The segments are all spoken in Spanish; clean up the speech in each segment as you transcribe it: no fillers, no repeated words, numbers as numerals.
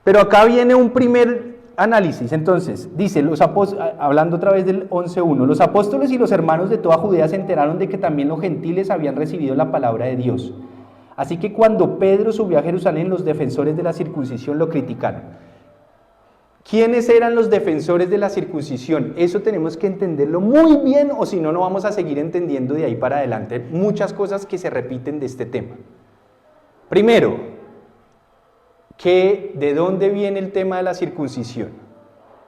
Pero acá viene un primer análisis. Entonces, dice, hablando otra vez del 11.1, los apóstoles y los hermanos de toda Judea se enteraron de que también los gentiles habían recibido la palabra de Dios. Así que cuando Pedro subió a Jerusalén, los defensores de la circuncisión lo criticaron. ¿Quiénes eran los defensores de la circuncisión? Eso tenemos que entenderlo muy bien, o si no, no vamos a seguir entendiendo de ahí para adelante muchas cosas que se repiten de este tema. Primero, ¿de dónde viene el tema de la circuncisión?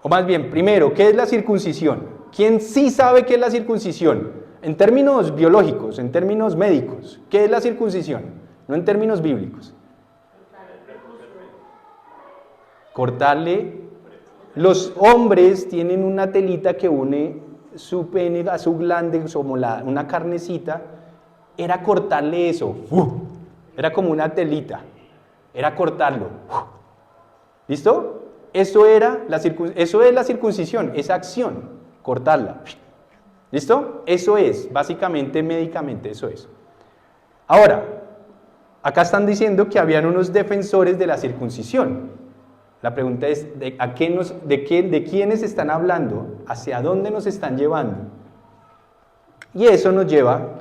O más bien, primero, ¿qué es la circuncisión? ¿Quién sí sabe qué es la circuncisión? En términos biológicos, en términos médicos, ¿qué es la circuncisión? No en términos bíblicos. Cortarle. Los hombres tienen una telita que une su pene a su glande, como una carnecita. Era cortarle eso. Era como una telita. Era cortarlo. ¿Listo? Eso es la circuncisión, esa acción, cortarla. ¿Listo? Eso es, básicamente, médicamente, eso es. Ahora, acá están diciendo que habían unos defensores de la circuncisión. La pregunta es, ¿de quiénes están hablando? ¿Hacia dónde nos están llevando? Y eso nos lleva,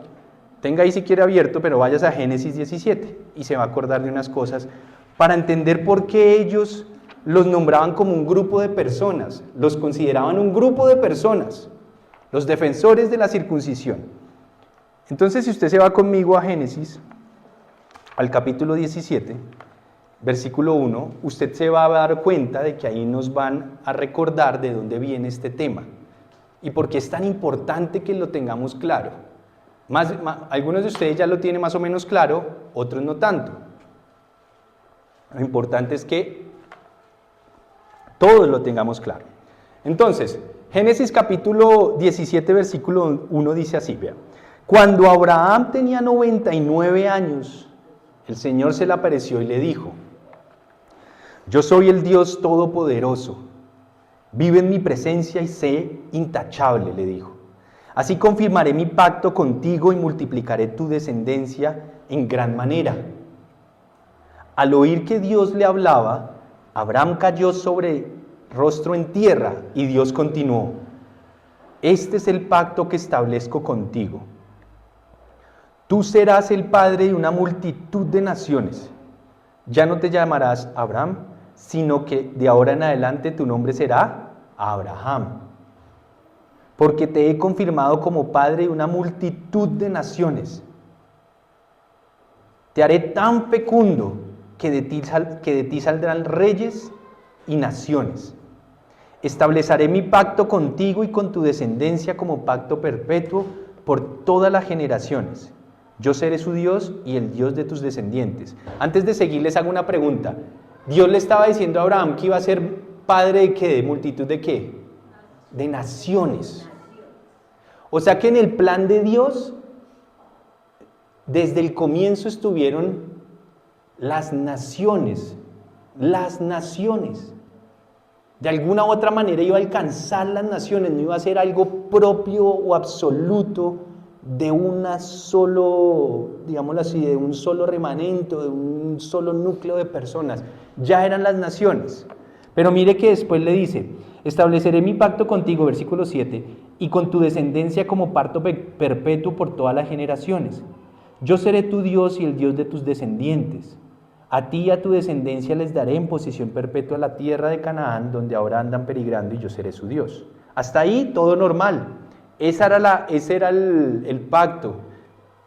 tenga ahí si quiere abierto, pero vayas a Génesis 17 y se va a acordar de unas cosas para entender por qué ellos los nombraban como un grupo de personas, los consideraban un grupo de personas, los defensores de la circuncisión. Entonces, si usted se va conmigo a Génesis, al capítulo 17, versículo 1, usted se va a dar cuenta de que ahí nos van a recordar de dónde viene este tema y por qué es tan importante que lo tengamos claro. Algunos de ustedes ya lo tienen más o menos claro, otros no tanto. Lo importante es que todos lo tengamos claro. Entonces, Génesis capítulo 17, versículo 1 dice así, vea. Cuando Abraham tenía 99 años, el Señor se le apareció y le dijo: yo soy el Dios Todopoderoso, vive en mi presencia y sé intachable, le dijo. Así confirmaré mi pacto contigo y multiplicaré tu descendencia en gran manera. Al oír que Dios le hablaba, Abraham cayó sobre rostro en tierra y Dios continuó: este es el pacto que establezco contigo. Tú serás el padre de una multitud de naciones. Ya no te llamarás Abraham, sino que de ahora en adelante tu nombre será Abraham, porque te he confirmado como padre de una multitud de naciones. Te haré tan fecundo que de ti saldrán reyes y naciones. Estableceré mi pacto contigo y con tu descendencia como pacto perpetuo por todas las generaciones. Yo seré su Dios y el Dios de tus descendientes. Antes de seguir, les hago una pregunta. Dios le estaba diciendo a Abraham que iba a ser padre de ¿qué? ¿De multitud de qué? De naciones. O sea que en el plan de Dios, desde el comienzo estuvieron las naciones. Las naciones. De alguna u otra manera iba a alcanzar las naciones, no iba a ser algo propio o absoluto de una solo, digámoslo así, de un solo remanente, de un solo núcleo de personas. Ya eran las naciones. Pero mire que después le dice: estableceré mi pacto contigo, versículo 7, y con tu descendencia como pacto perpetuo por todas las generaciones. Yo seré tu Dios y el Dios de tus descendientes. A ti y a tu descendencia les daré en posesión perpetua la tierra de Canaán, donde ahora andan peregrando, y yo seré su Dios. Hasta ahí todo normal. Ese era el pacto.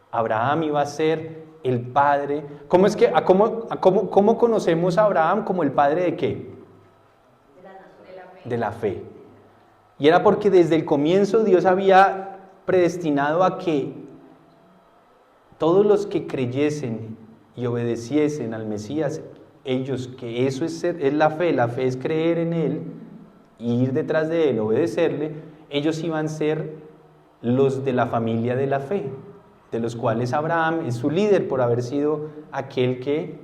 Abraham iba a ser el padre. ¿Cómo conocemos a Abraham como el padre de qué? De la fe. Y era porque desde el comienzo Dios había predestinado a que todos los que creyesen y obedeciesen al Mesías, que eso es la fe es creer en Él, ir detrás de Él, obedecerle, ellos iban a ser los de la familia de la fe, de los cuales Abraham es su líder por haber sido aquel que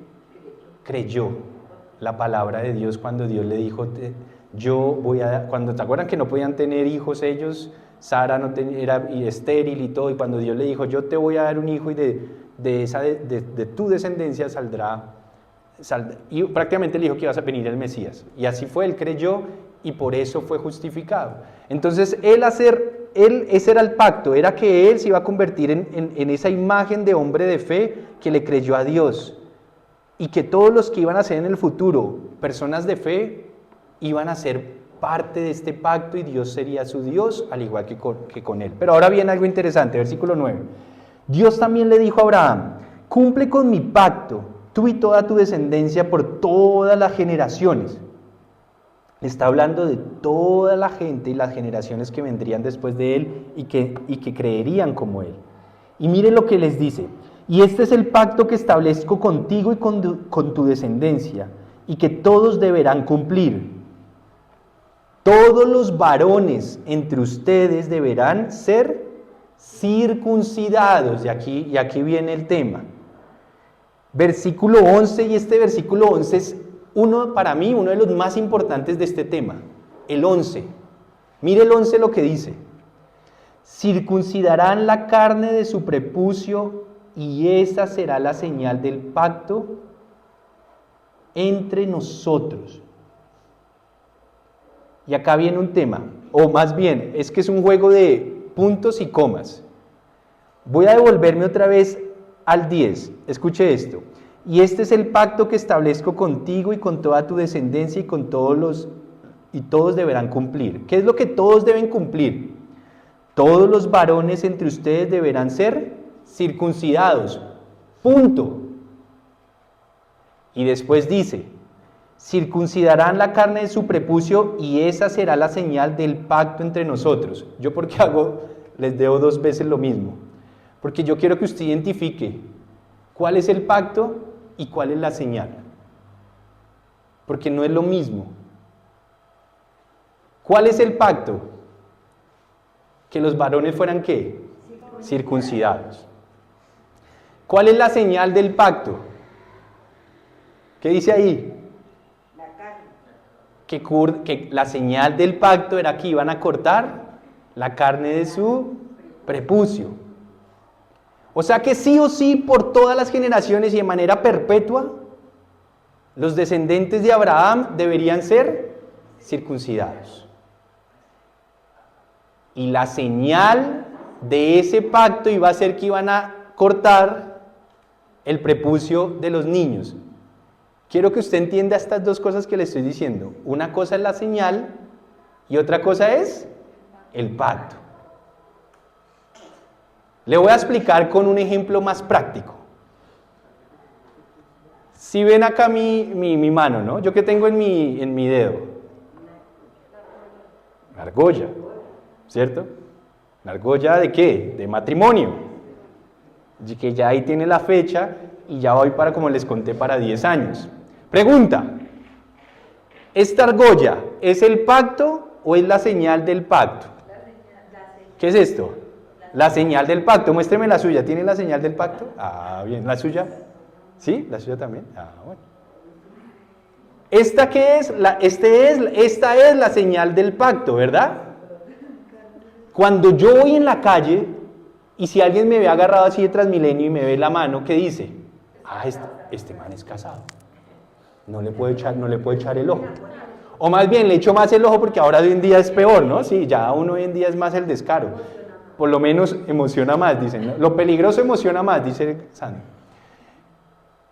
creyó la palabra de Dios cuando Dios le dijo: cuando te acuerdan que no podían tener hijos ellos, Sara era estéril y todo, y cuando Dios le dijo: yo te voy a dar un hijo y de tu descendencia saldrá y prácticamente le dijo que iba a venir el Mesías. Y así fue, él creyó y por eso fue justificado. Entonces, ese era el pacto, era que él se iba a convertir en esa imagen de hombre de fe que le creyó a Dios. Y que todos los que iban a ser en el futuro personas de fe iban a ser parte de este pacto y Dios sería su Dios, al igual que con él. Pero ahora viene algo interesante, versículo 9. Dios también le dijo a Abraham: cumple con mi pacto, tú y toda tu descendencia por todas las generaciones. Le está hablando de toda la gente y las generaciones que vendrían después de él y que creerían como él. Y mire lo que les dice: y este es el pacto que establezco contigo y con tu descendencia, y que todos deberán cumplir. Todos los varones entre ustedes deberán ser circuncidados. Y aquí viene el tema. Versículo 11, y este versículo 11 es para mí uno de los más importantes de este tema. El 11. Mire el 11 lo que dice: circuncidarán la carne de su prepucio, y esa será la señal del pacto entre nosotros. Y acá viene un tema, o más bien, es que es un juego de puntos y comas. Voy a devolverme otra vez al 10, escuche esto. Y este es el pacto que establezco contigo y con toda tu descendencia y todos deberán cumplir. ¿Qué es lo que todos deben cumplir? Todos los varones entre ustedes deberán ser circuncidados, punto. Y después dice: circuncidarán la carne de su prepucio y esa será la señal del pacto entre nosotros. ¿Yo por qué les debo 2 veces lo mismo? Porque yo quiero que usted identifique cuál es el pacto y cuál es la señal. Porque no es lo mismo. ¿Cuál es el pacto? Que los varones fueran ¿qué? Circuncidados. ¿Cuál es la señal del pacto? ¿Qué dice ahí? Que la señal del pacto era que iban a cortar la carne de su prepucio. O sea que sí o sí, por todas las generaciones y de manera perpetua, los descendientes de Abraham deberían ser circuncidados. Y la señal de ese pacto iba a ser que iban a cortar el prepucio de los niños. Quiero que usted entienda estas 2 cosas que le estoy diciendo. Una cosa es la señal y otra cosa es el pacto. Le voy a explicar con un ejemplo más práctico. Si ven acá mi mano, ¿no? Yo que tengo en mi dedo. La argolla, ¿cierto? ¿La argolla de qué? De matrimonio. Y que ya ahí tiene la fecha y ya voy para, como les conté, para 10 años. Pregunta: ¿esta argolla es el pacto o es la señal del pacto? ¿Qué es esto? La señal del pacto. Muéstreme la suya. ¿Tiene la señal del pacto? Ah, bien. ¿La suya? ¿Sí? ¿La suya también? Ah, bueno. ¿Esta qué es? Esta es la señal del pacto, ¿verdad? Cuando yo voy en la calle y si alguien me ve agarrado así de Transmilenio y me ve la mano, ¿qué dice? Ah, este man es casado. No le puedo echar el ojo. O más bien, le echo más el ojo porque ahora hoy en día es peor, ¿no? Sí, ya uno hoy en día es más el descaro. Por lo menos emociona más, dicen, ¿no? Lo peligroso emociona más, dice Sandro.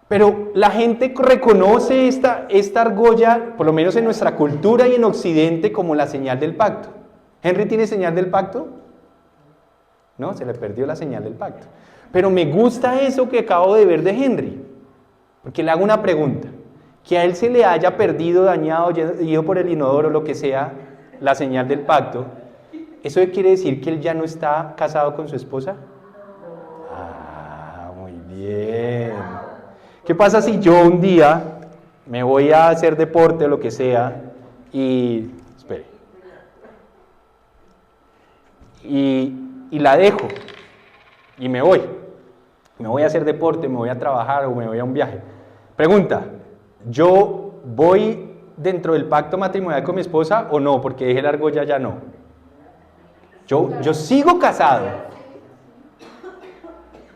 Pero la gente reconoce esta argolla, por lo menos en nuestra cultura y en Occidente, como la señal del pacto. ¿Henry tiene señal del pacto? No, se le perdió la señal del pacto. Pero me gusta eso que acabo de ver de Henry, porque le hago una pregunta. Que a él se le haya perdido, dañado, ido por el inodoro, lo que sea, la señal del pacto, ¿eso quiere decir que él ya no está casado con su esposa? Ah, muy bien. ¿Qué pasa si yo un día me voy a hacer deporte o lo que sea y... espere. Y la dejo y me voy a hacer deporte, me voy a trabajar o me voy a un viaje? Pregunta: ¿yo voy dentro del pacto matrimonial con mi esposa o no? Porque dejé la argolla, ya no. Yo sigo casado.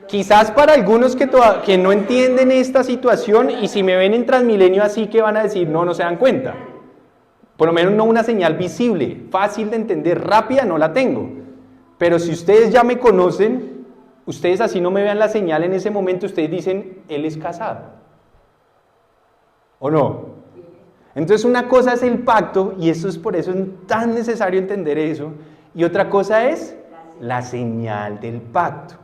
Quizás para algunos que no entienden esta situación y si me ven en Transmilenio así que van a decir, no se dan cuenta. Por lo menos no una señal visible, fácil de entender, rápida no la tengo. Pero si ustedes ya me conocen, ustedes así no me vean la señal en ese momento, ustedes dicen, él es casado. ¿O no? Entonces una cosa es el pacto, y eso es por eso es tan necesario entender eso, y otra cosa es la señal del pacto.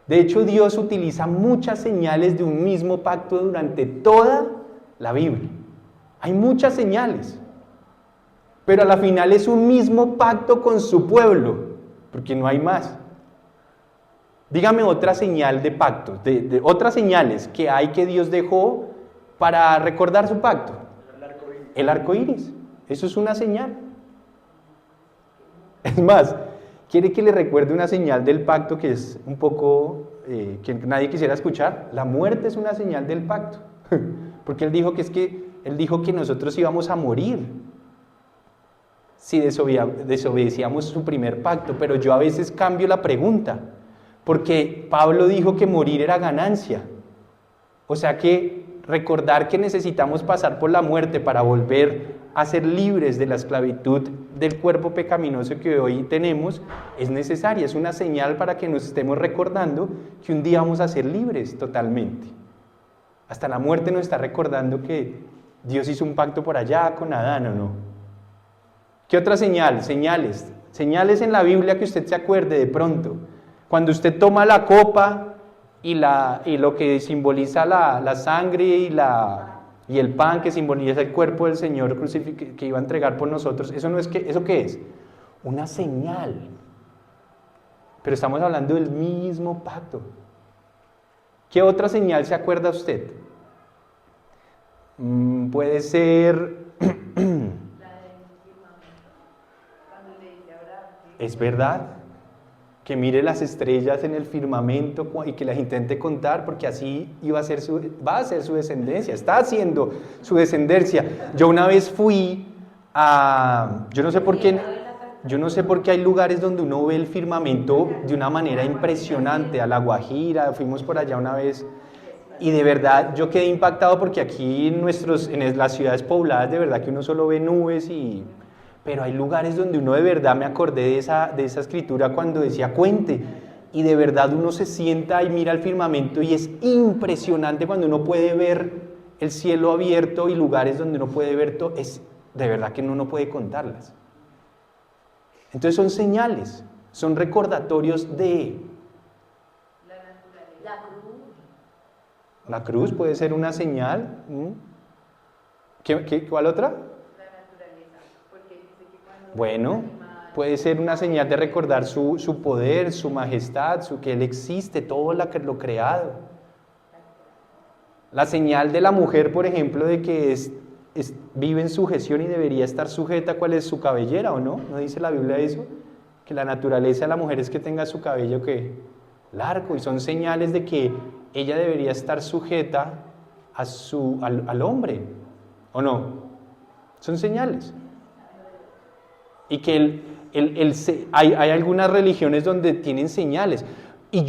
De hecho, Dios utiliza muchas señales de un mismo pacto durante toda la Biblia. Hay muchas señales, pero a la final es un mismo pacto con su pueblo, porque no hay más. Dígame otra señal de pacto, de otras señales que hay que Dios dejó para recordar su pacto. El arco iris, eso es una señal. Es más, ¿quiere que le recuerde una señal del pacto que es un poco, que nadie quisiera escuchar? La muerte es una señal del pacto, porque Él dijo Él dijo que nosotros íbamos a morir si desobedecíamos su primer pacto, pero yo a veces cambio la pregunta, porque Pablo dijo que morir era ganancia. O sea que recordar que necesitamos pasar por la muerte para volver a ser libres de la esclavitud del cuerpo pecaminoso que hoy tenemos es necesaria, es una señal para que nos estemos recordando que un día vamos a ser libres totalmente. Hasta la muerte nos está recordando que Dios hizo un pacto por allá con Adán, ¿o no? ¿Qué otra señal? Señales en la Biblia que usted se acuerde de pronto. Cuando usted toma la copa y lo que simboliza la sangre y el pan que simboliza el cuerpo del Señor que iba a entregar por nosotros, ¿eso qué es? Una señal. Pero estamos hablando del mismo pacto. ¿Qué otra señal se acuerda usted? Puede ser... ¿Es verdad? Que mire las estrellas en el firmamento y que las intente contar, porque así va a ser su descendencia, está haciendo su descendencia. Yo una vez fui yo no sé por qué hay lugares donde uno ve el firmamento de una manera impresionante, a La Guajira, fuimos por allá una vez, y de verdad yo quedé impactado porque aquí en las ciudades pobladas de verdad que uno solo ve nubes pero hay lugares donde uno de verdad me acordé de esa escritura cuando decía cuente, y de verdad uno se sienta y mira el firmamento y es impresionante cuando uno puede ver el cielo abierto y lugares donde uno puede ver todo, es de verdad que uno no puede contarlas. Entonces son señales, son recordatorios de... La cruz puede ser una señal. ¿Cuál otra? Bueno, puede ser una señal de recordar su poder, su majestad, que Él existe, todo lo creado. La señal de la mujer, por ejemplo, de que vive en sujeción y debería estar sujeta, ¿cuál es? Su cabellera, ¿o no? ¿No dice la Biblia eso? Que la naturaleza de la mujer es que tenga su cabello largo, y son señales de que ella debería estar sujeta al hombre, ¿o no? Son señales. Y que hay algunas religiones donde tienen señales. Y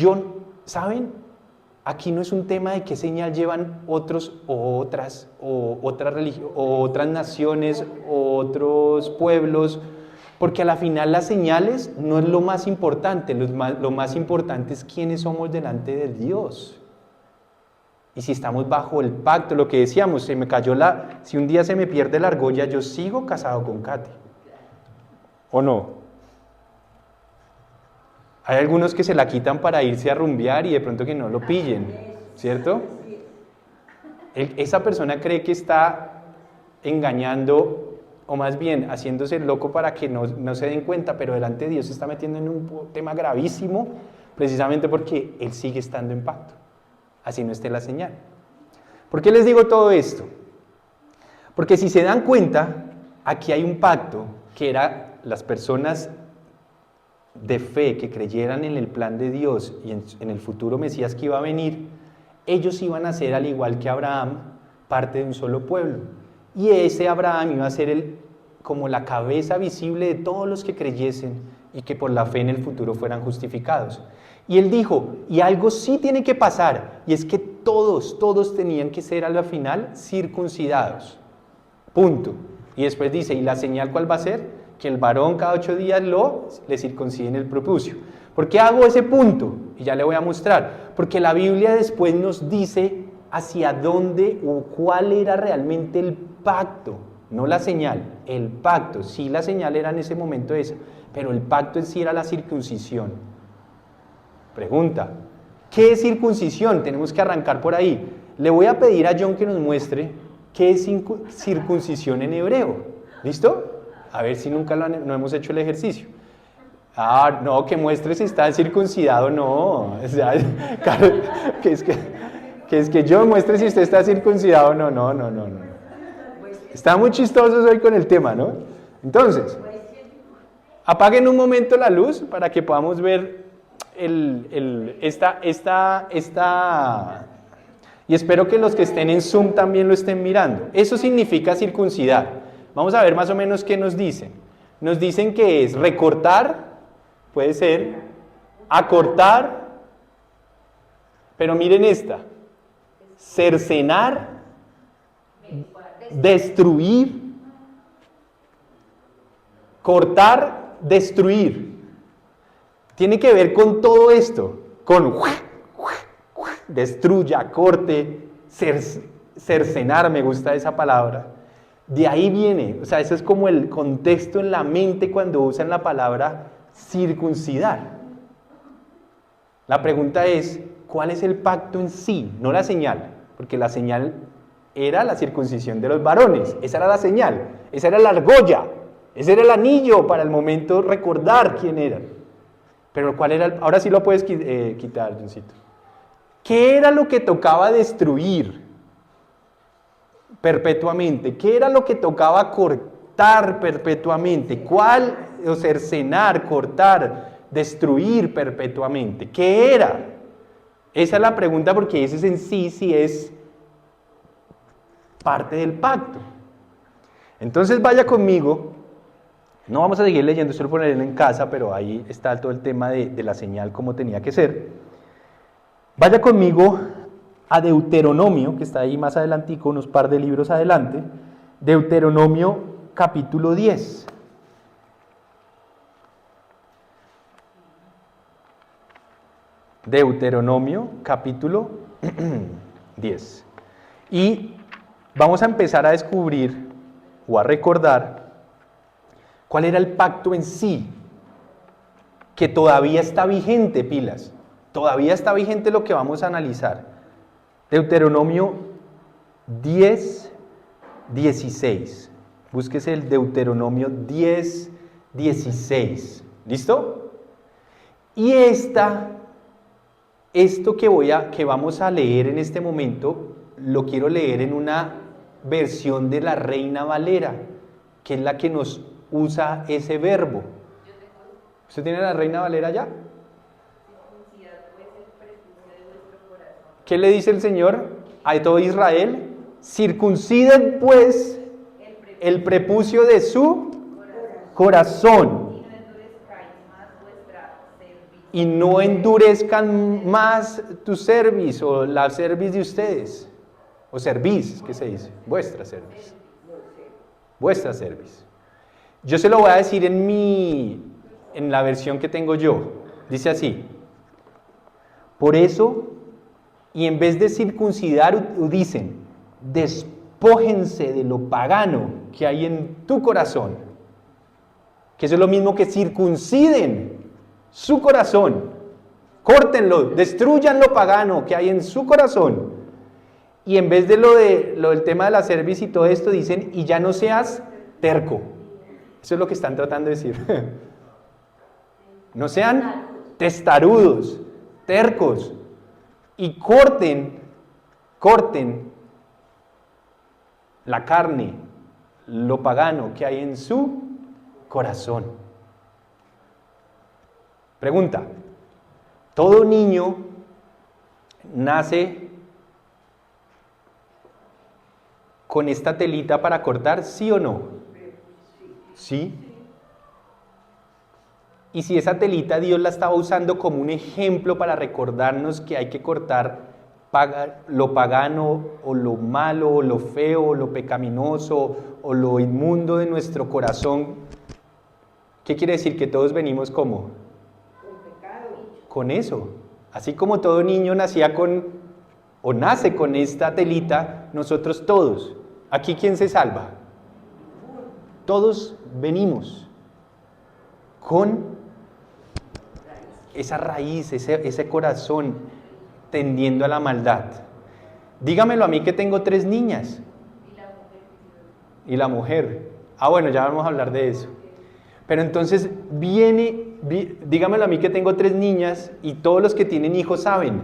¿saben? Aquí no es un tema de qué señal llevan otras naciones, o otros pueblos, porque a la final las señales no es lo más importante, lo más importante es quiénes somos delante de Dios. Y si estamos bajo el pacto, lo que decíamos, si un día se me pierde la argolla, yo sigo casado con Katy. ¿O no? Hay algunos que se la quitan para irse a rumbear y de pronto que no lo pillen, ¿cierto? Esa persona cree que está engañando, o más bien haciéndose loco para que no se den cuenta, pero delante de Dios se está metiendo en un tema gravísimo, precisamente porque Él sigue estando en pacto, así no esté la señal. ¿Por qué les digo todo esto? Porque si se dan cuenta, aquí hay un pacto que era las personas de fe que creyeran en el plan de Dios y en el futuro Mesías que iba a venir, ellos iban a ser, al igual que Abraham, parte de un solo pueblo. Y ese Abraham iba a ser como la cabeza visible de todos los que creyesen y que por la fe en el futuro fueran justificados. Y él dijo, y algo sí tiene que pasar, y es que todos tenían que ser a la final circuncidados. Punto. Y después dice, ¿y la señal cuál va a ser? Que el varón cada 8 días le circuncide en el prepucio. ¿Por qué hago ese punto? Y ya le voy a mostrar. Porque la Biblia después nos dice hacia dónde o cuál era realmente el pacto. No la señal, el pacto. Sí, la señal era en ese momento esa, pero el pacto en sí era la circuncisión. Pregunta, ¿qué es circuncisión? Tenemos que arrancar por ahí. Le voy a pedir a John que nos muestre qué es circuncisión en hebreo. ¿Listo? A ver si nunca no hemos hecho el ejercicio. Ah, no, que muestre si está circuncidado, no. O sea, que es que John muestre si usted está circuncidado, no. Está muy chistosos hoy con el tema, ¿no? Entonces, apaguen un momento la luz para que podamos ver esta. Y espero que los que estén en Zoom también lo estén mirando. Eso significa circuncidar. Vamos a ver más o menos qué nos dicen. Nos dicen que es recortar, puede ser, acortar, pero miren esta, cercenar, destruir, cortar, destruir. Tiene que ver con todo esto, con destruya, corte, cercenar, me gusta esa palabra. De ahí viene, o sea, ese es como el contexto en la mente cuando usan la palabra circuncidar. La pregunta es, ¿cuál es el pacto en sí? No la señal, porque la señal era la circuncisión de los varones, esa era la señal, esa era la argolla, ese era el anillo para el momento recordar quién eran. Pero ¿cuál era? Ahora sí lo puedes quitar, Johncito. ¿Qué era lo que tocaba destruir perpetuamente? ¿Qué era lo que tocaba cortar perpetuamente? ¿Cuál? O cercenar, cortar, destruir perpetuamente. ¿Qué era? Esa es la pregunta, porque ese en sí es parte del pacto. Entonces vaya conmigo, no vamos a seguir leyendo, solo ponerlo en casa, pero ahí está todo el tema de la señal como tenía que ser. Vaya conmigo a Deuteronomio, que está ahí más adelantico, unos par de libros adelante, Deuteronomio capítulo 10. Deuteronomio capítulo 10. Y vamos a empezar a descubrir o a recordar cuál era el pacto en sí, que todavía está vigente, pilas. Todavía está vigente lo que vamos a analizar. Deuteronomio 10, 16. Búsquese el Deuteronomio 10, 16. ¿Listo? Y esto que vamos a leer en este momento, lo quiero leer en una versión de la Reina Valera, que es la que nos usa ese verbo. ¿Usted tiene la Reina Valera ya? ¿Qué le dice el Señor a todo Israel? Circunciden pues el prepucio de su corazón y no endurezcan más tu cerviz o la cerviz de ustedes, o cerviz, ¿qué se dice? Vuestra cerviz. Vuestra cerviz. Yo se lo voy a decir en la versión que tengo yo. Dice así: por eso, y en vez de circuncidar, dicen, despójense de lo pagano que hay en tu corazón. Que eso es lo mismo que circunciden su corazón. Córtenlo, destruyan lo pagano que hay en su corazón. Y en vez de lo del tema de la cerviz y todo esto, dicen, y ya no seas terco. Eso es lo que están tratando de decir. No sean testarudos, tercos, y corten la carne, lo pagano que hay en su corazón. Pregunta: ¿todo niño nace con esta telita para cortar, sí o no? Sí. Y si esa telita Dios la estaba usando como un ejemplo para recordarnos que hay que cortar lo pagano o lo malo o lo feo o lo pecaminoso o lo inmundo de nuestro corazón, ¿qué quiere decir? Que todos venimos ¿cómo? Con eso. Así como todo niño nacía o nace con esta telita, nosotros todos. ¿Aquí quién se salva? Todos venimos con esa raíz, ese corazón tendiendo a la maldad. Dígamelo a mí que tengo 3 niñas. Y la mujer. Bueno, ya vamos a hablar de eso. Pero entonces dígamelo a mí que tengo 3 niñas y todos los que tienen hijos saben.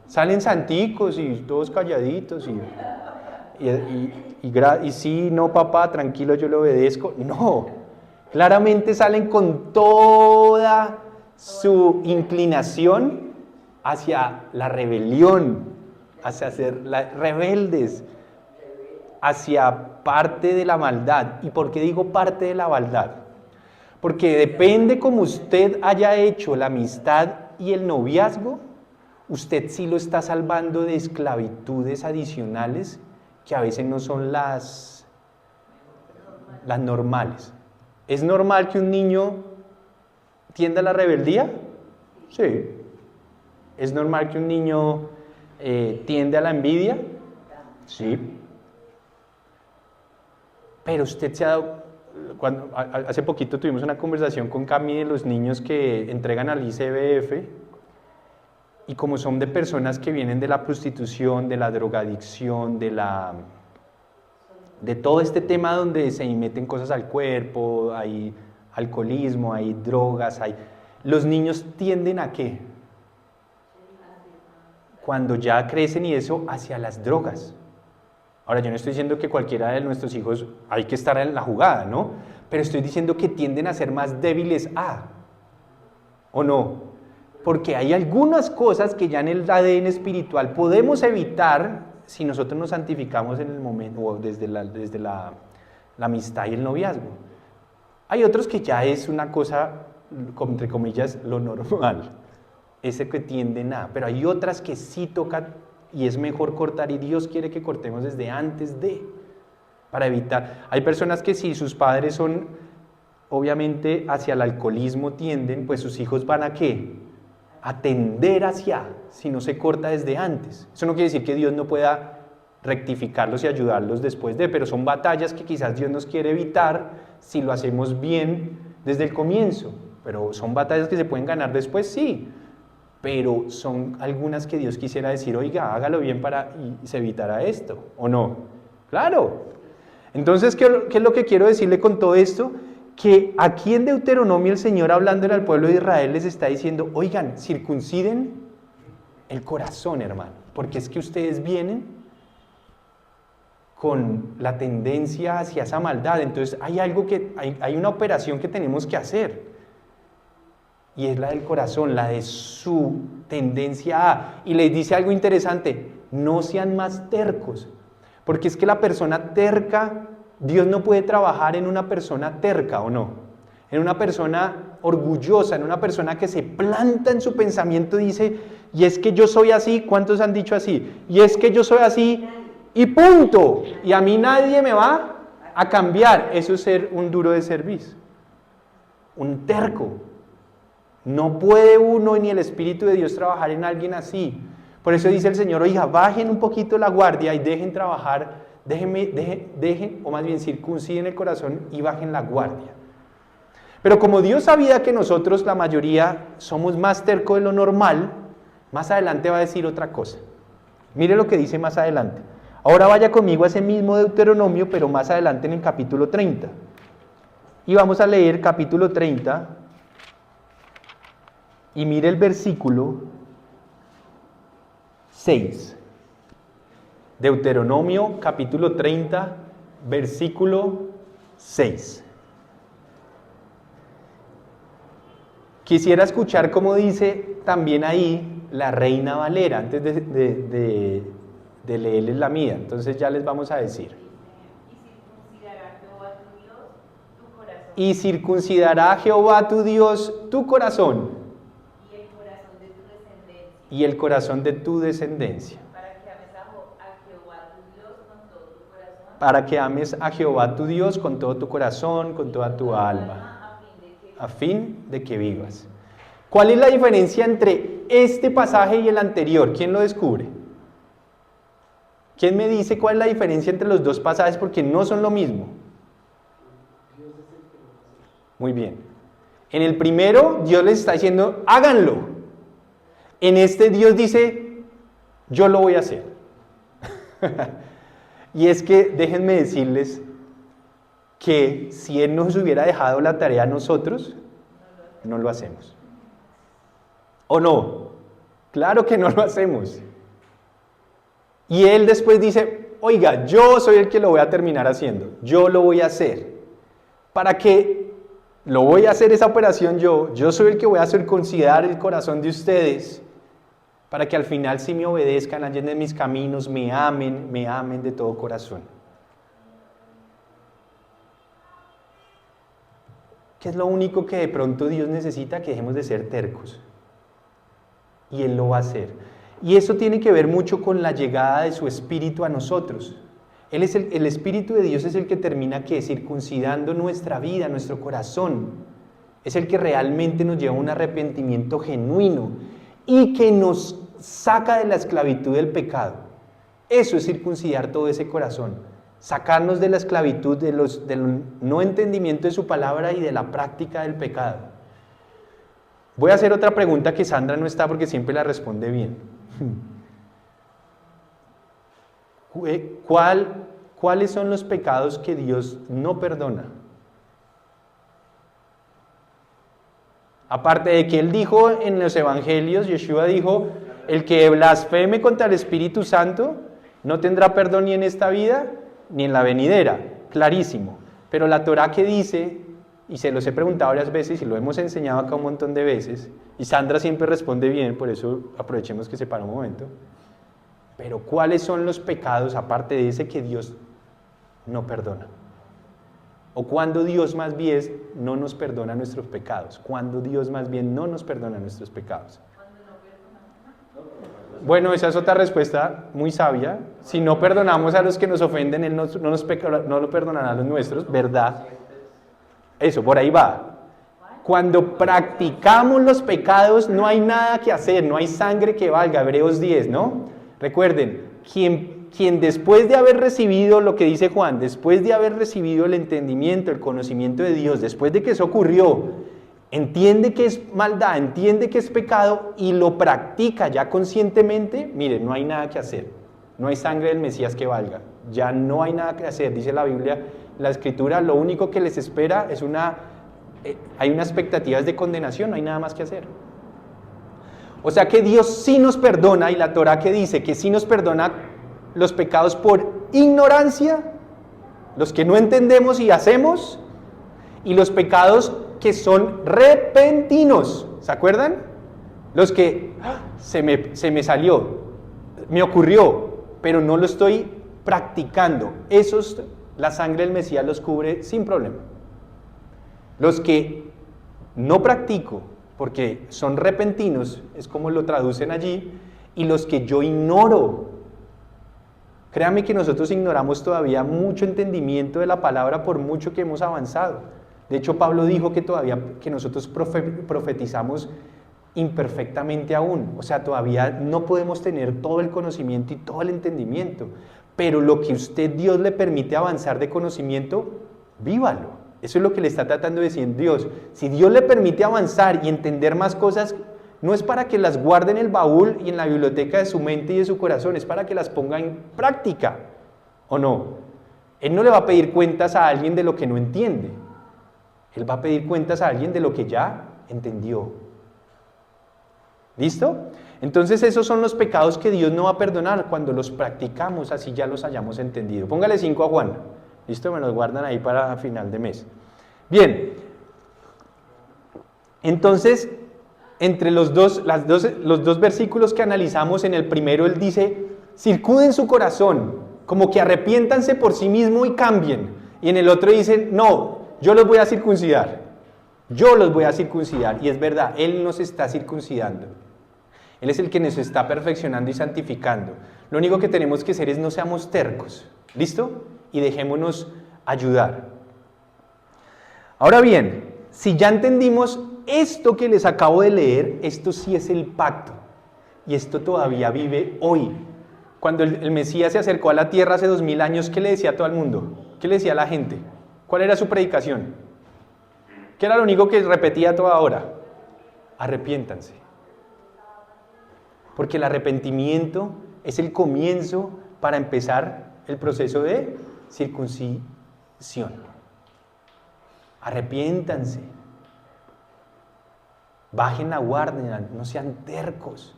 Salen santicos y todos calladitos y sí, no papá, tranquilo, yo le obedezco. No, claramente salen con toda su inclinación hacia la rebelión, hacia ser rebeldes, hacia parte de la maldad. ¿Y por qué digo parte de la maldad? Porque depende como usted haya hecho la amistad y el noviazgo, usted sí lo está salvando de esclavitudes adicionales que a veces no son las normales. ¿Es normal que un niño tienda a la rebeldía? Sí. ¿Es normal que un niño tiende a la envidia? Sí. Pero usted se ha dado... hace poquito tuvimos una conversación con Cami de los niños que entregan al ICBF y como son de personas que vienen de la prostitución, de la drogadicción, de todo este tema donde se meten cosas al cuerpo, hay alcoholismo, hay drogas, los niños tienden ¿a qué? Cuando ya crecen y eso, hacia las drogas. Ahora, yo no estoy diciendo que cualquiera de nuestros hijos hay que estar en la jugada, ¿no? Pero estoy diciendo que tienden a ser más débiles ¿o no? Porque hay algunas cosas que ya en el ADN espiritual podemos evitar si nosotros nos santificamos en el momento, o desde la amistad y el noviazgo. Hay otros que ya es una cosa, entre comillas, lo normal. Ese que tienden pero hay otras que sí tocan y es mejor cortar y Dios quiere que cortemos desde antes para evitar. Hay personas que si sus padres son obviamente hacia el alcoholismo tienden, pues sus hijos van ¿a qué? A tender si no se corta desde antes. Eso no quiere decir que Dios no pueda rectificarlos y ayudarlos después pero son batallas que quizás Dios nos quiere evitar si lo hacemos bien desde el comienzo. Pero son batallas que se pueden ganar después, sí. Pero son algunas que Dios quisiera decir, oiga, hágalo bien y se evitará esto, ¿o no? ¡Claro! Entonces, ¿qué es lo que quiero decirle con todo esto? Que aquí en Deuteronomio el Señor hablándole al pueblo de Israel les está diciendo, oigan, circunciden el corazón, hermano, porque es que ustedes vienen con la tendencia hacia esa maldad, entonces hay una operación que tenemos que hacer. Y es la del corazón, la de su tendencia Y les dice algo interesante, no sean más tercos. Porque es que la persona terca, Dios no puede trabajar en una persona terca, ¿o no? En una persona orgullosa, en una persona que se planta en su pensamiento y dice, y es que yo soy así, ¿cuántos han dicho así? Y es que yo soy así, y punto. Y a mí nadie me va a cambiar. Eso es ser un duro de cerviz. Un terco. No puede uno ni el Espíritu de Dios trabajar en alguien así. Por eso dice el Señor, oiga, bajen un poquito la guardia y dejen trabajar, dejen, o más bien circunciden el corazón y bajen la guardia. Pero como Dios sabía que nosotros, la mayoría, somos más tercos de lo normal, más adelante va a decir otra cosa. Mire lo que dice más adelante. Ahora vaya conmigo a ese mismo Deuteronomio, pero más adelante en el capítulo 30. Y vamos a leer capítulo 30. Y mire el versículo 6. Deuteronomio capítulo 30, versículo 6. Quisiera escuchar cómo dice también ahí la Reina Valera, antes de leerles la mía. Entonces ya les vamos a decir. Y circuncidará Jehová tu Dios tu corazón Y circuncidará Jehová tu Dios tu corazón y el corazón de tu descendencia, y el corazón de tu descendencia, para que ames a Jehová tu Dios con todo tu corazón, para que ames a Jehová tu Dios con todo tu corazón, con toda tu alma, a fin de que vivas. ¿Cuál es la diferencia entre este pasaje y el anterior? ¿Quién lo descubre? ¿Quién me dice cuál es la diferencia entre los dos pasajes? Porque no son lo mismo. Muy bien. En el primero, Dios les está diciendo, háganlo. En este, Dios dice, yo lo voy a hacer. Y es que, déjenme decirles, que si Él nos hubiera dejado la tarea a nosotros, no lo hacemos. ¿O no? Claro que no lo hacemos. Y Él después dice, oiga, yo soy el que lo voy a terminar haciendo, yo lo voy a hacer. ¿Para qué lo voy a hacer esa operación yo soy el que voy a circuncidar el corazón de ustedes, para que al final sí me obedezcan, allenden mis caminos, me amen de todo corazón? ¿Qué es lo único que de pronto Dios necesita? Que dejemos de ser tercos. Y Él lo va a hacer. Y eso tiene que ver mucho con la llegada de su Espíritu a nosotros. El Espíritu de Dios es el que termina circuncidando nuestra vida, nuestro corazón. Es el que realmente nos lleva a un arrepentimiento genuino y que nos saca de la esclavitud del pecado. Eso es circuncidar todo ese corazón. Sacarnos de la esclavitud, del no entendimiento de su palabra y de la práctica del pecado. Voy a hacer otra pregunta que Sandra no está porque siempre la responde bien. ¿Cuáles son los pecados que Dios no perdona? Aparte de que Él dijo en los evangelios, Yeshua dijo, el que blasfeme contra el Espíritu Santo no tendrá perdón ni en esta vida ni en la venidera, clarísimo. Pero la Torá que dice, y se los he preguntado varias veces y lo hemos enseñado acá un montón de veces, y Sandra siempre responde bien, por eso aprovechemos que se para un momento. Pero ¿cuáles son los pecados, aparte de ese, que Dios no perdona? ¿O cuando Dios más bien no nos perdona nuestros pecados? ¿Cuándo Dios más bien no nos perdona nuestros pecados? Bueno, esa es otra respuesta muy sabia. Si no perdonamos a los que nos ofenden, Él no lo perdonará a los nuestros, ¿verdad? Eso, por ahí va. Cuando practicamos los pecados no hay nada que hacer, no hay sangre que valga, Hebreos 10, ¿no? Recuerden, quien después de haber recibido lo que dice Juan, después de haber recibido el entendimiento, el conocimiento de Dios, después de que eso ocurrió, entiende que es maldad, entiende que es pecado y lo practica ya conscientemente, miren, no hay nada que hacer, no hay sangre del Mesías que valga, ya no hay nada que hacer, dice la Biblia, la Escritura, lo único que les espera es hay unas expectativas de condenación, no hay nada más que hacer. O sea que Dios sí nos perdona, y la Torá que dice que sí nos perdona los pecados por ignorancia, los que no entendemos y hacemos, y los pecados que son repentinos, ¿se acuerdan? Los que se me salió, me ocurrió, pero no lo estoy practicando. Esos, la sangre del Mesías los cubre sin problema. Los que no practico, porque son repentinos, es como lo traducen allí, y los que yo ignoro. Créanme que nosotros ignoramos todavía mucho entendimiento de la palabra por mucho que hemos avanzado. De hecho, Pablo dijo que nosotros profetizamos imperfectamente aún. O sea, todavía no podemos tener todo el conocimiento y todo el entendimiento. Pero lo que Dios le permite avanzar de conocimiento, vívalo. Eso es lo que le está tratando de decir Dios. Si Dios le permite avanzar y entender más cosas, no es para que las guarde en el baúl y en la biblioteca de su mente y de su corazón, es para que las ponga en práctica, ¿o no? Él no le va a pedir cuentas a alguien de lo que no entiende. Él va a pedir cuentas a alguien de lo que ya entendió. ¿Listo? Entonces esos son los pecados que Dios no va a perdonar cuando los practicamos, así ya los hayamos entendido. Póngale 5 a Juan. ¿Listo? Me los guardan ahí para final de mes. Bien. Entonces, entre los dos versículos que analizamos, en el primero él dice, circuden su corazón, como que arrepiéntanse por sí mismo y cambien. Y en el otro dice, no, yo los voy a circuncidar. Yo los voy a circuncidar. Y es verdad, Él nos está circuncidando. Él es el que nos está perfeccionando y santificando. Lo único que tenemos que hacer es no seamos tercos. ¿Listo? Y dejémonos ayudar. Ahora bien, si ya entendimos esto que les acabo de leer, esto sí es el pacto. Y esto todavía vive hoy. Cuando el Mesías se acercó a la tierra hace 2000 años, ¿qué le decía a todo el mundo? ¿Qué le decía a la gente? ¿Cuál era su predicación? ¿Qué era lo único que repetía a toda hora? Arrepiéntanse. Porque el arrepentimiento es el comienzo para empezar el proceso de circuncisión. Arrepiéntanse. Bajen la guardia, no sean tercos,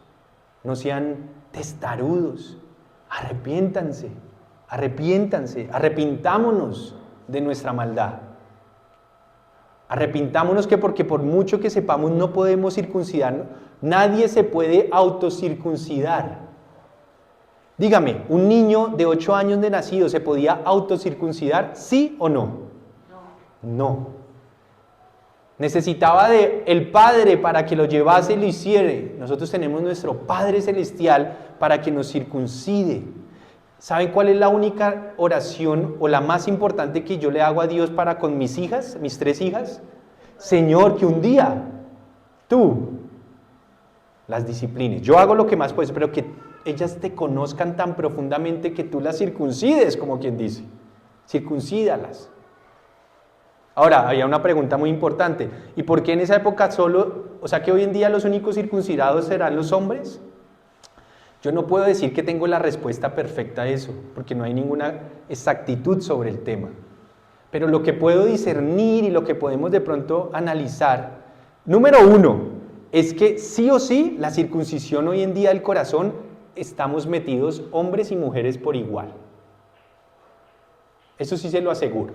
no sean testarudos. Arrepiéntanse, arrepintámonos de nuestra maldad. Arrepintámonos porque por mucho que sepamos no podemos circuncidarnos, nadie se puede autocircuncidar. Dígame, ¿un niño de 8 años de nacido se podía autocircuncidar? ¿Sí o no? No. Necesitaba de el Padre para que lo llevase y lo hiciera. Nosotros tenemos nuestro Padre Celestial para que nos circuncide. ¿Saben cuál es la única oración o la más importante que yo le hago a Dios para con mis hijas, mis 3 hijas? Señor, que un día tú las disciplines. Yo hago lo que más puedes, pero que ellas te conozcan tan profundamente que tú las circuncides, como quien dice. Circuncídalas. Ahora, había una pregunta muy importante. ¿Y por qué en esa época o sea que hoy en día los únicos circuncidados serán los hombres? Yo no puedo decir que tengo la respuesta perfecta a eso, porque no hay ninguna exactitud sobre el tema. Pero lo que puedo discernir y lo que podemos de pronto analizar, número 1, es que sí o sí la circuncisión hoy en día del corazón estamos metidos hombres y mujeres por igual. Eso sí se lo aseguro.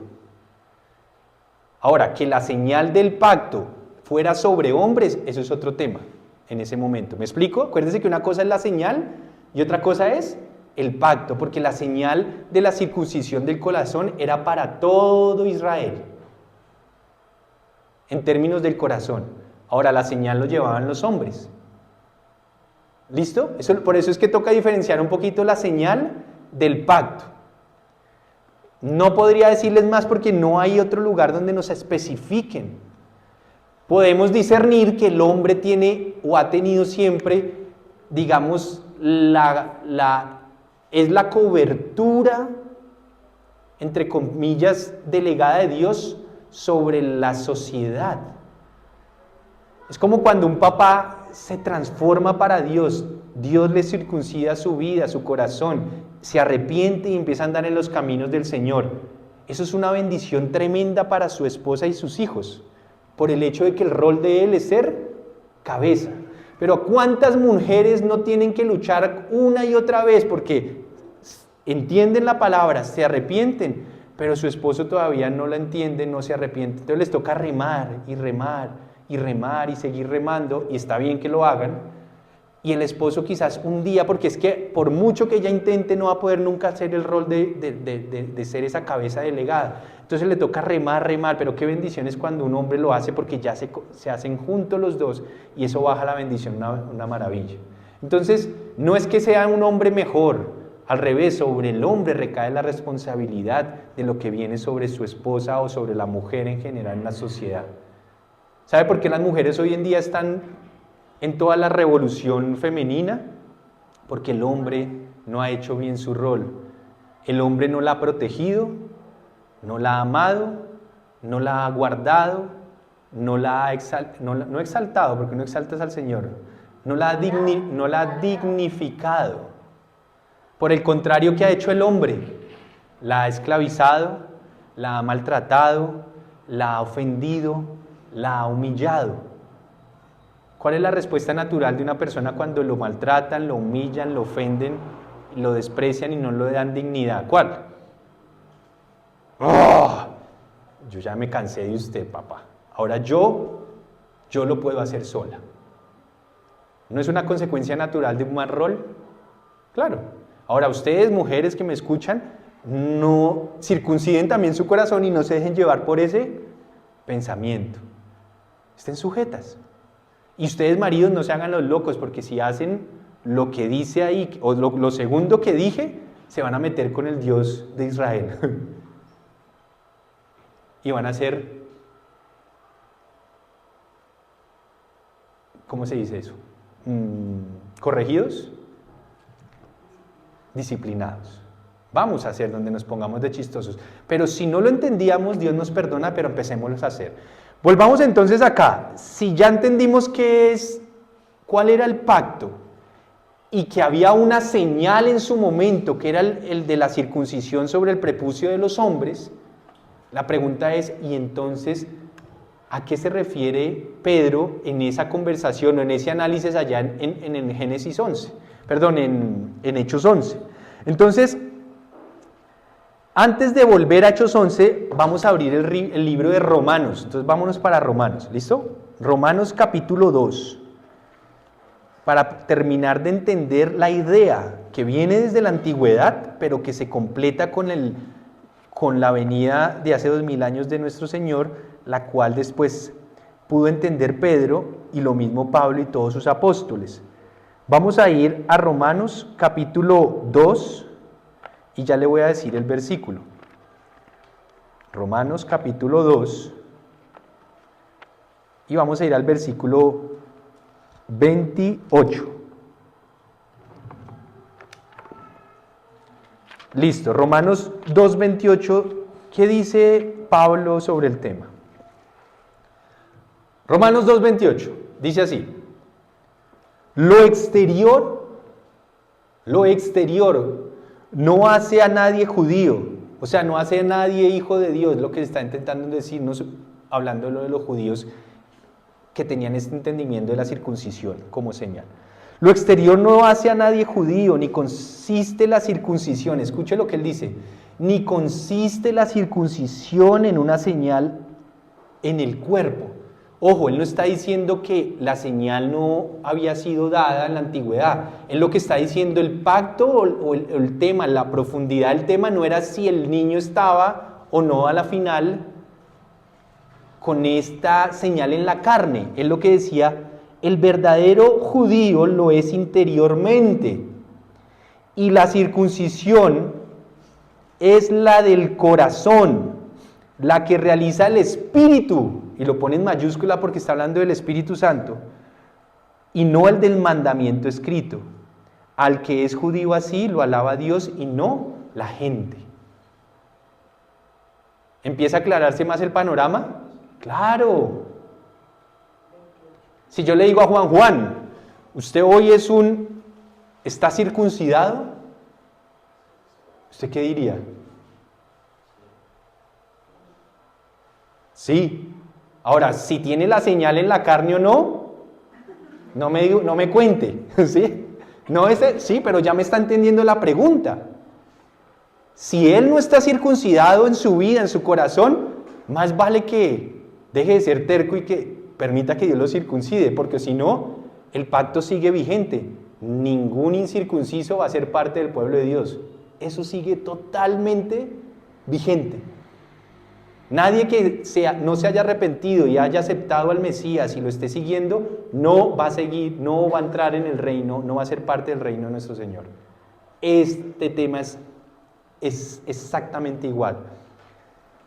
Ahora, que la señal del pacto fuera sobre hombres, eso es otro tema en ese momento. ¿Me explico? Acuérdense que una cosa es la señal y otra cosa es el pacto, porque la señal de la circuncisión del corazón era para todo Israel, en términos del corazón. Ahora, la señal lo llevaban los hombres. ¿Listo? Por eso es que toca diferenciar un poquito la señal del pacto. No podría decirles más porque no hay otro lugar donde nos especifiquen. Podemos discernir que el hombre tiene o ha tenido siempre, digamos, es la cobertura, entre comillas, delegada de Dios sobre la sociedad. Es como cuando un papá se transforma para Dios, Dios le circuncida su vida, su corazón, se arrepiente y empieza a andar en los caminos del Señor. Eso es una bendición tremenda para su esposa y sus hijos, por el hecho de que el rol de él es ser cabeza. Pero ¿cuántas mujeres no tienen que luchar una y otra vez porque entienden la palabra, se arrepienten, pero su esposo todavía no la entiende, no se arrepiente? Entonces les toca remar y remar y remar y seguir remando, y está bien que lo hagan. Y el esposo quizás un día, porque es que por mucho que ella intente no va a poder nunca hacer el rol de ser esa cabeza delegada. Entonces le toca remar, pero qué bendición es cuando un hombre lo hace, porque ya se hacen juntos los dos y eso baja la bendición, una maravilla. Entonces no es que sea un hombre mejor, al revés, sobre el hombre recae la responsabilidad de lo que viene sobre su esposa o sobre la mujer en general en la sociedad. ¿Sabe por qué las mujeres hoy en día están en toda la revolución femenina? Porque el hombre no ha hecho bien su rol. El hombre no la ha protegido, no la ha amado, no la ha guardado, no la ha exaltado, porque no exaltas al Señor, no la ha dignificado. Por el contrario, ¿qué ha hecho el hombre? La ha esclavizado, la ha maltratado, la ha ofendido, la ha humillado. ¿Cuál es la respuesta natural de una persona cuando lo maltratan, lo humillan, lo ofenden, lo desprecian y no le dan dignidad? ¿Cuál? ¡Oh! Yo ya me cansé de usted, papá. Ahora yo lo puedo hacer sola. ¿No es una consecuencia natural de un mal rol? Claro. Ahora ustedes, mujeres que me escuchan, no circunciden también su corazón y no se dejen llevar por ese pensamiento. Estén sujetas. Y ustedes, maridos, no se hagan los locos, porque si hacen lo que dice ahí, o lo segundo que dije, se van a meter con el Dios de Israel. Y van a ser, ¿cómo se dice eso? ¿Corregidos? Disciplinados. Vamos a hacer donde nos pongamos de chistosos. Pero si no lo entendíamos, Dios nos perdona, pero empecémoslo a hacer. Volvamos entonces acá. Si ya entendimos cuál era el pacto, y que había una señal en su momento, que era el de la circuncisión sobre el prepucio de los hombres, la pregunta es, ¿y entonces a qué se refiere Pedro en esa conversación o en ese análisis allá en Génesis 11? Perdón, en Hechos 11. Entonces, antes de volver a Hechos 11, vamos a abrir el libro de Romanos. Entonces, vámonos para Romanos, ¿listo? Romanos capítulo 2. Para terminar de entender la idea que viene desde la antigüedad, pero que se completa con la venida de hace 2000 años de nuestro Señor, la cual después pudo entender Pedro y lo mismo Pablo y todos sus apóstoles. Vamos a ir a Romanos capítulo 2 y ya le voy a decir el versículo. Romanos capítulo 2 y vamos a ir al versículo 28. Listo, Romanos 2:28, ¿qué dice Pablo sobre el tema? Romanos 2:28, dice así: lo exterior no hace a nadie judío, o sea, no hace a nadie hijo de Dios, lo que está intentando decirnos, hablando de los judíos que tenían este entendimiento de la circuncisión como señal. Lo exterior no hace a nadie judío, ni consiste la circuncisión, escuche lo que él dice, ni consiste la circuncisión en una señal en el cuerpo. Ojo, él no está diciendo que la señal no había sido dada en la antigüedad. Él lo que está diciendo, el pacto o el tema, la profundidad del tema no era si el niño estaba o no a la final con esta señal en la carne. Él lo que decía, el verdadero judío lo es interiormente y la circuncisión es la del corazón, la que realiza el Espíritu, y lo pone en mayúscula porque está hablando del Espíritu Santo, y no el del mandamiento escrito. Al que es judío así lo alaba Dios y no la gente. ¿Empieza a aclararse más el panorama? ¡Claro! Si yo le digo a Juan, ¿usted hoy está circuncidado? ¿Usted qué diría? Sí. Ahora, si tiene la señal en la carne o no, no me cuente, ¿sí? Sí, pero ya me está entendiendo la pregunta. Si él no está circuncidado en su vida, en su corazón, más vale que deje de ser terco y que permita que Dios lo circuncide, porque si no, el pacto sigue vigente. Ningún incircunciso va a ser parte del pueblo de Dios. Eso sigue totalmente vigente. Nadie que no se haya arrepentido y haya aceptado al Mesías y lo esté siguiendo, no va a seguir, no va a entrar en el reino, no va a ser parte del reino de nuestro Señor. Este tema es exactamente igual.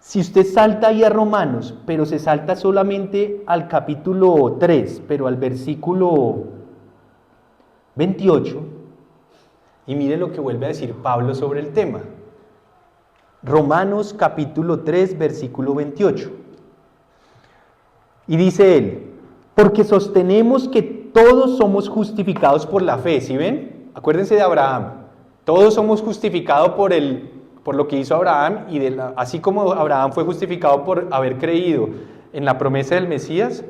Si usted salta ahí a Romanos, pero se salta solamente al capítulo 3, pero al versículo 28, y mire lo que vuelve a decir Pablo sobre el tema. Romanos capítulo 3, versículo 28. Y dice él, porque sostenemos que todos somos justificados por la fe, ¿sí ven? Acuérdense de Abraham, todos somos justificados por lo que hizo Abraham, y así como Abraham fue justificado por haber creído en la promesa del Mesías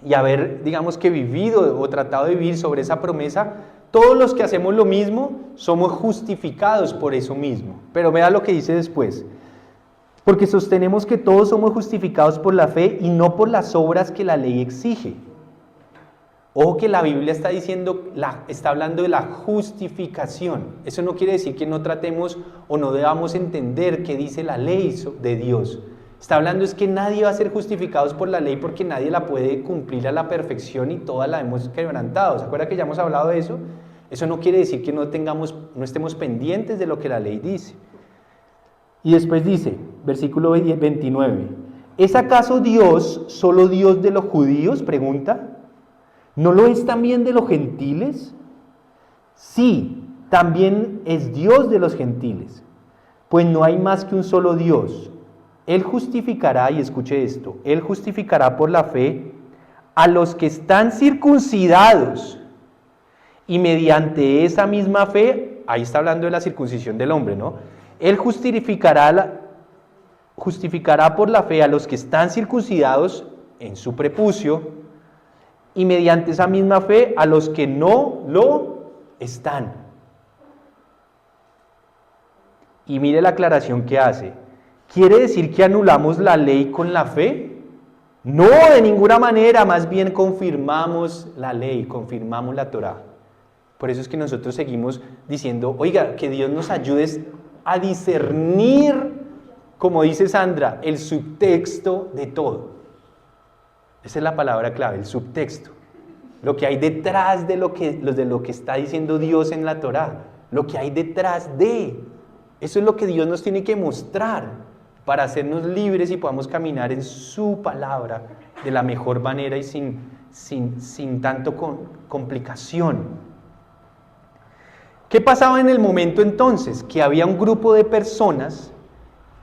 y haber, digamos que vivido o tratado de vivir sobre esa promesa, todos los que hacemos lo mismo somos justificados por eso mismo. Pero vea lo que dice después. Porque sostenemos que todos somos justificados por la fe y no por las obras que la ley exige. Ojo que la Biblia está hablando de la justificación. Eso no quiere decir que no tratemos o no debamos entender qué dice la ley de Dios. Está hablando es que nadie va a ser justificados por la ley porque nadie la puede cumplir a la perfección y toda la hemos quebrantado. ¿Se acuerda que ya hemos hablado de eso? Eso no quiere decir que no estemos pendientes de lo que la ley dice. Y después dice, versículo 29, ¿es acaso Dios solo Dios de los judíos? Pregunta. ¿No lo es también de los gentiles? Sí, también es Dios de los gentiles, pues no hay más que un solo Dios. Él justificará, y escuche esto, Él justificará por la fe a los que están circuncidados, y mediante esa misma fe, ahí está hablando de la circuncisión del hombre, ¿no? Él justificará por la fe a los que están circuncidados en su prepucio, y mediante esa misma fe a los que no lo están. Y mire la aclaración que hace. ¿Quiere decir que anulamos la ley con la fe? No, de ninguna manera, más bien confirmamos la ley, confirmamos la Torá. Por eso es que nosotros seguimos diciendo, oiga, que Dios nos ayude a discernir, como dice Sandra, el subtexto de todo. Esa es la palabra clave, el subtexto. Lo que hay detrás de lo que está diciendo Dios en la Torá. Lo que hay detrás de. Eso es lo que Dios nos tiene que mostrar para hacernos libres y podamos caminar en su palabra de la mejor manera y sin tanto complicación. ¿Qué pasaba en el momento entonces? Que había un grupo de personas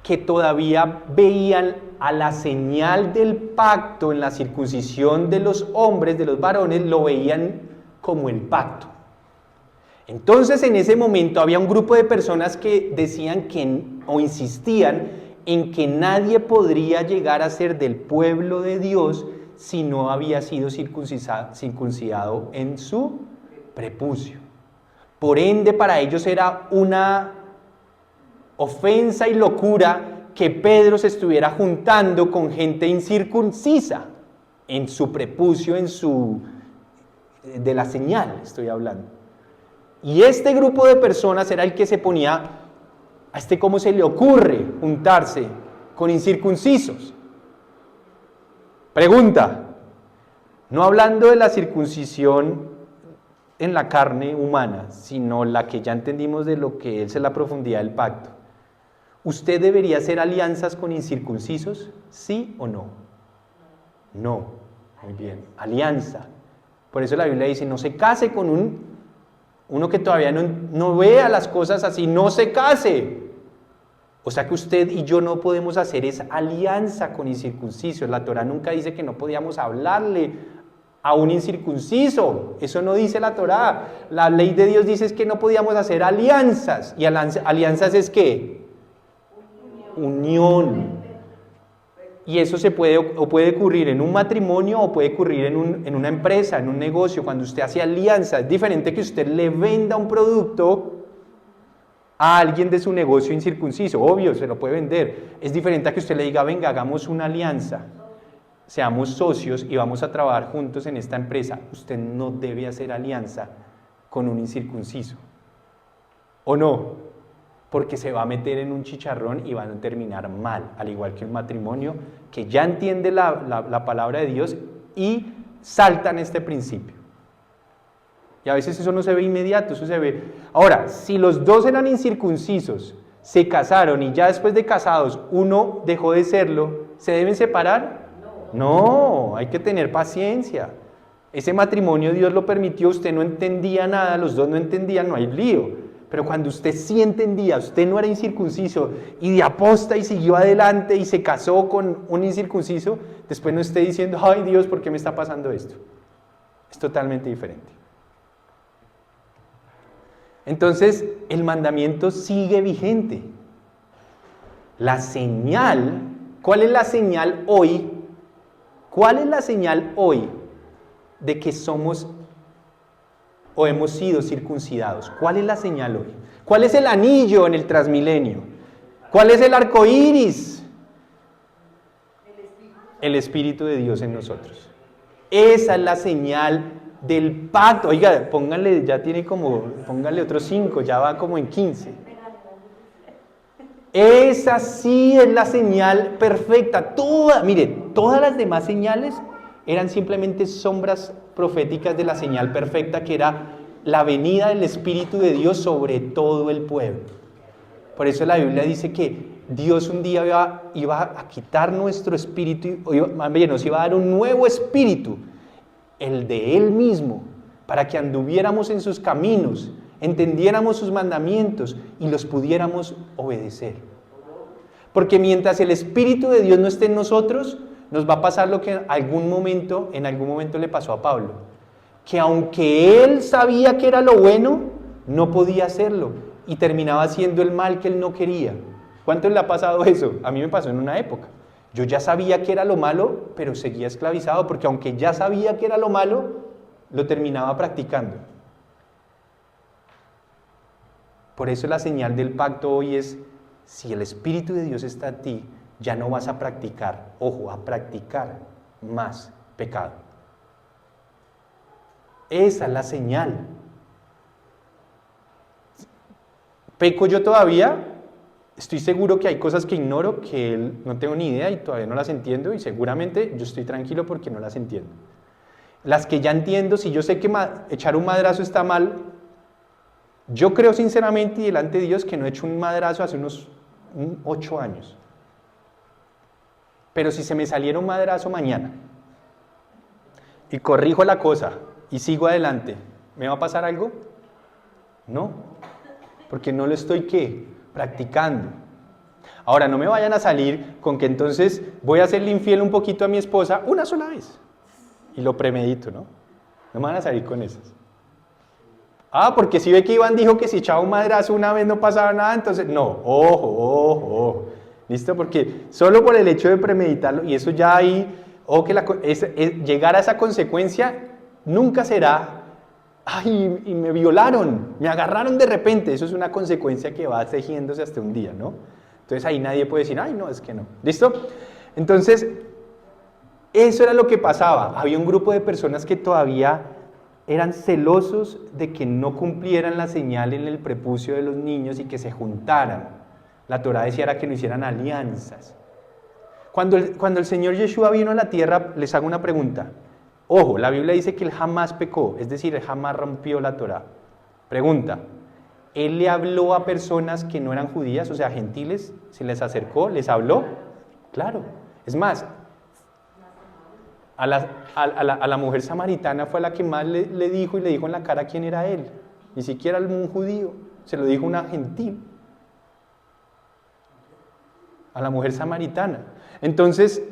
que todavía veían a la señal del pacto en la circuncisión de los hombres, de los varones, lo veían como el pacto. Entonces en ese momento había un grupo de personas que decían o insistían en que nadie podría llegar a ser del pueblo de Dios si no había sido circuncidado en su prepucio. Por ende, para ellos era una ofensa y locura que Pedro se estuviera juntando con gente incircuncisa en su prepucio, de la señal estoy hablando. Y este grupo de personas era el que se ponía, a ¿cómo se le ocurre juntarse con incircuncisos? Pregunta, no hablando de la circuncisión en la carne humana, sino la que ya entendimos de lo que es la profundidad del pacto. ¿Usted debería hacer alianzas con incircuncisos? ¿Sí o no? No. Muy bien. Alianza. Por eso la Biblia dice, no se case con uno que todavía no vea las cosas así, no se case. O sea que usted y yo no podemos hacer esa alianza con incircuncisos. La Torá nunca dice que no podíamos hablarle a un incircunciso. Eso no dice la Torá. La ley de Dios dice que no podíamos hacer alianzas. ¿Y alianzas es qué? Unión. Y eso puede ocurrir en un matrimonio o puede ocurrir en una empresa, en un negocio. Cuando usted hace alianza, es diferente que usted le venda un producto a alguien de su negocio incircunciso. Obvio, se lo puede vender. Es diferente a que usted le diga, venga, hagamos una alianza, seamos socios y vamos a trabajar juntos en esta empresa. Usted no debe hacer alianza con un incircunciso. ¿O no? Porque se va a meter en un chicharrón y van a terminar mal, al igual que un matrimonio que ya entiende la palabra de Dios y saltan este principio. Y a veces eso no se ve inmediato, eso se ve. Ahora, si los dos eran incircuncisos, se casaron y ya después de casados uno dejó de serlo, ¿se deben separar? No, hay que tener paciencia. Ese matrimonio Dios lo permitió, usted no entendía nada, los dos no entendían, no hay lío. Pero cuando usted sí entendía, usted no era incircunciso y de aposta y siguió adelante y se casó con un incircunciso, después no esté diciendo, ay Dios, ¿por qué me está pasando esto? Es totalmente diferente. Entonces, el mandamiento sigue vigente. La señal, ¿cuál es la señal hoy? ¿Cuál es la señal hoy de que somos o hemos sido circuncidados? ¿Cuál es la señal hoy? ¿Cuál es el anillo en el Transmilenio? ¿Cuál es el arco iris? El Espíritu de Dios en nosotros. Esa es la señal del pacto. Oiga, póngale otros 5, ya va como en 15. Esa sí es la señal perfecta. Mire, todas las demás señales eran simplemente sombras proféticas de la señal perfecta, que era la venida del Espíritu de Dios sobre todo el pueblo. Por eso la Biblia dice que Dios un día iba a quitar nuestro espíritu, más bien nos iba a dar un nuevo espíritu, el de Él mismo, para que anduviéramos en sus caminos, entendiéramos sus mandamientos y los pudiéramos obedecer. Porque mientras el Espíritu de Dios no esté en nosotros, nos va a pasar lo que en algún momento le pasó a Pablo, que aunque él sabía que era lo bueno, no podía hacerlo y terminaba haciendo el mal que él no quería. ¿Cuánto le ha pasado eso? A mí me pasó en una época. Yo ya sabía que era lo malo, pero seguía esclavizado, porque aunque ya sabía que era lo malo, lo terminaba practicando. Por eso la señal del pacto hoy es: si el Espíritu de Dios está en ti, ya no vas a practicar, ojo, a practicar más pecado. Esa es la señal. ¿Peco yo todavía? Estoy seguro que hay cosas que ignoro, que no tengo ni idea y todavía no las entiendo, y seguramente yo estoy tranquilo porque no las entiendo. Las que ya entiendo, si yo sé que echar un madrazo está mal, yo creo sinceramente y delante de Dios que no he hecho un madrazo hace unos 8 años. Pero si se me saliera un madrazo mañana y corrijo la cosa y sigo adelante, ¿me va a pasar algo? No, porque no lo estoy, ¿qué? Practicando. Ahora, no me vayan a salir con que entonces voy a serle infiel un poquito a mi esposa una sola vez y lo premedito, ¿no? No me van a salir con esas. Porque si ve que Iván dijo que si echaba un madrazo una vez no pasaba nada, entonces no, ojo. ¿Listo? Porque solo por el hecho de premeditarlo, y eso ya ahí, llegar a esa consecuencia nunca será: ay, y me violaron, me agarraron de repente. Eso es una consecuencia que va tejiéndose hasta un día, ¿no? Entonces ahí nadie puede decir: ay, no, es que no. ¿Listo? Entonces, eso era lo que pasaba. Había un grupo de personas que todavía eran celosos de que no cumplieran la señal en el prepucio de los niños y que se juntaran. La Torá decía era que no hicieran alianzas. Cuando el Señor Yeshua vino a la tierra, les hago una pregunta. Ojo, la Biblia dice que Él jamás pecó, es decir, Él jamás rompió la Torá. Pregunta: ¿Él le habló a personas que no eran judías, o sea, gentiles? ¿Se les acercó? ¿Les habló? Claro. Es más, a la mujer samaritana fue a la que más le dijo, y le dijo en la cara quién era Él. Ni siquiera un judío, se lo dijo una gentil. A la mujer samaritana. Entonces,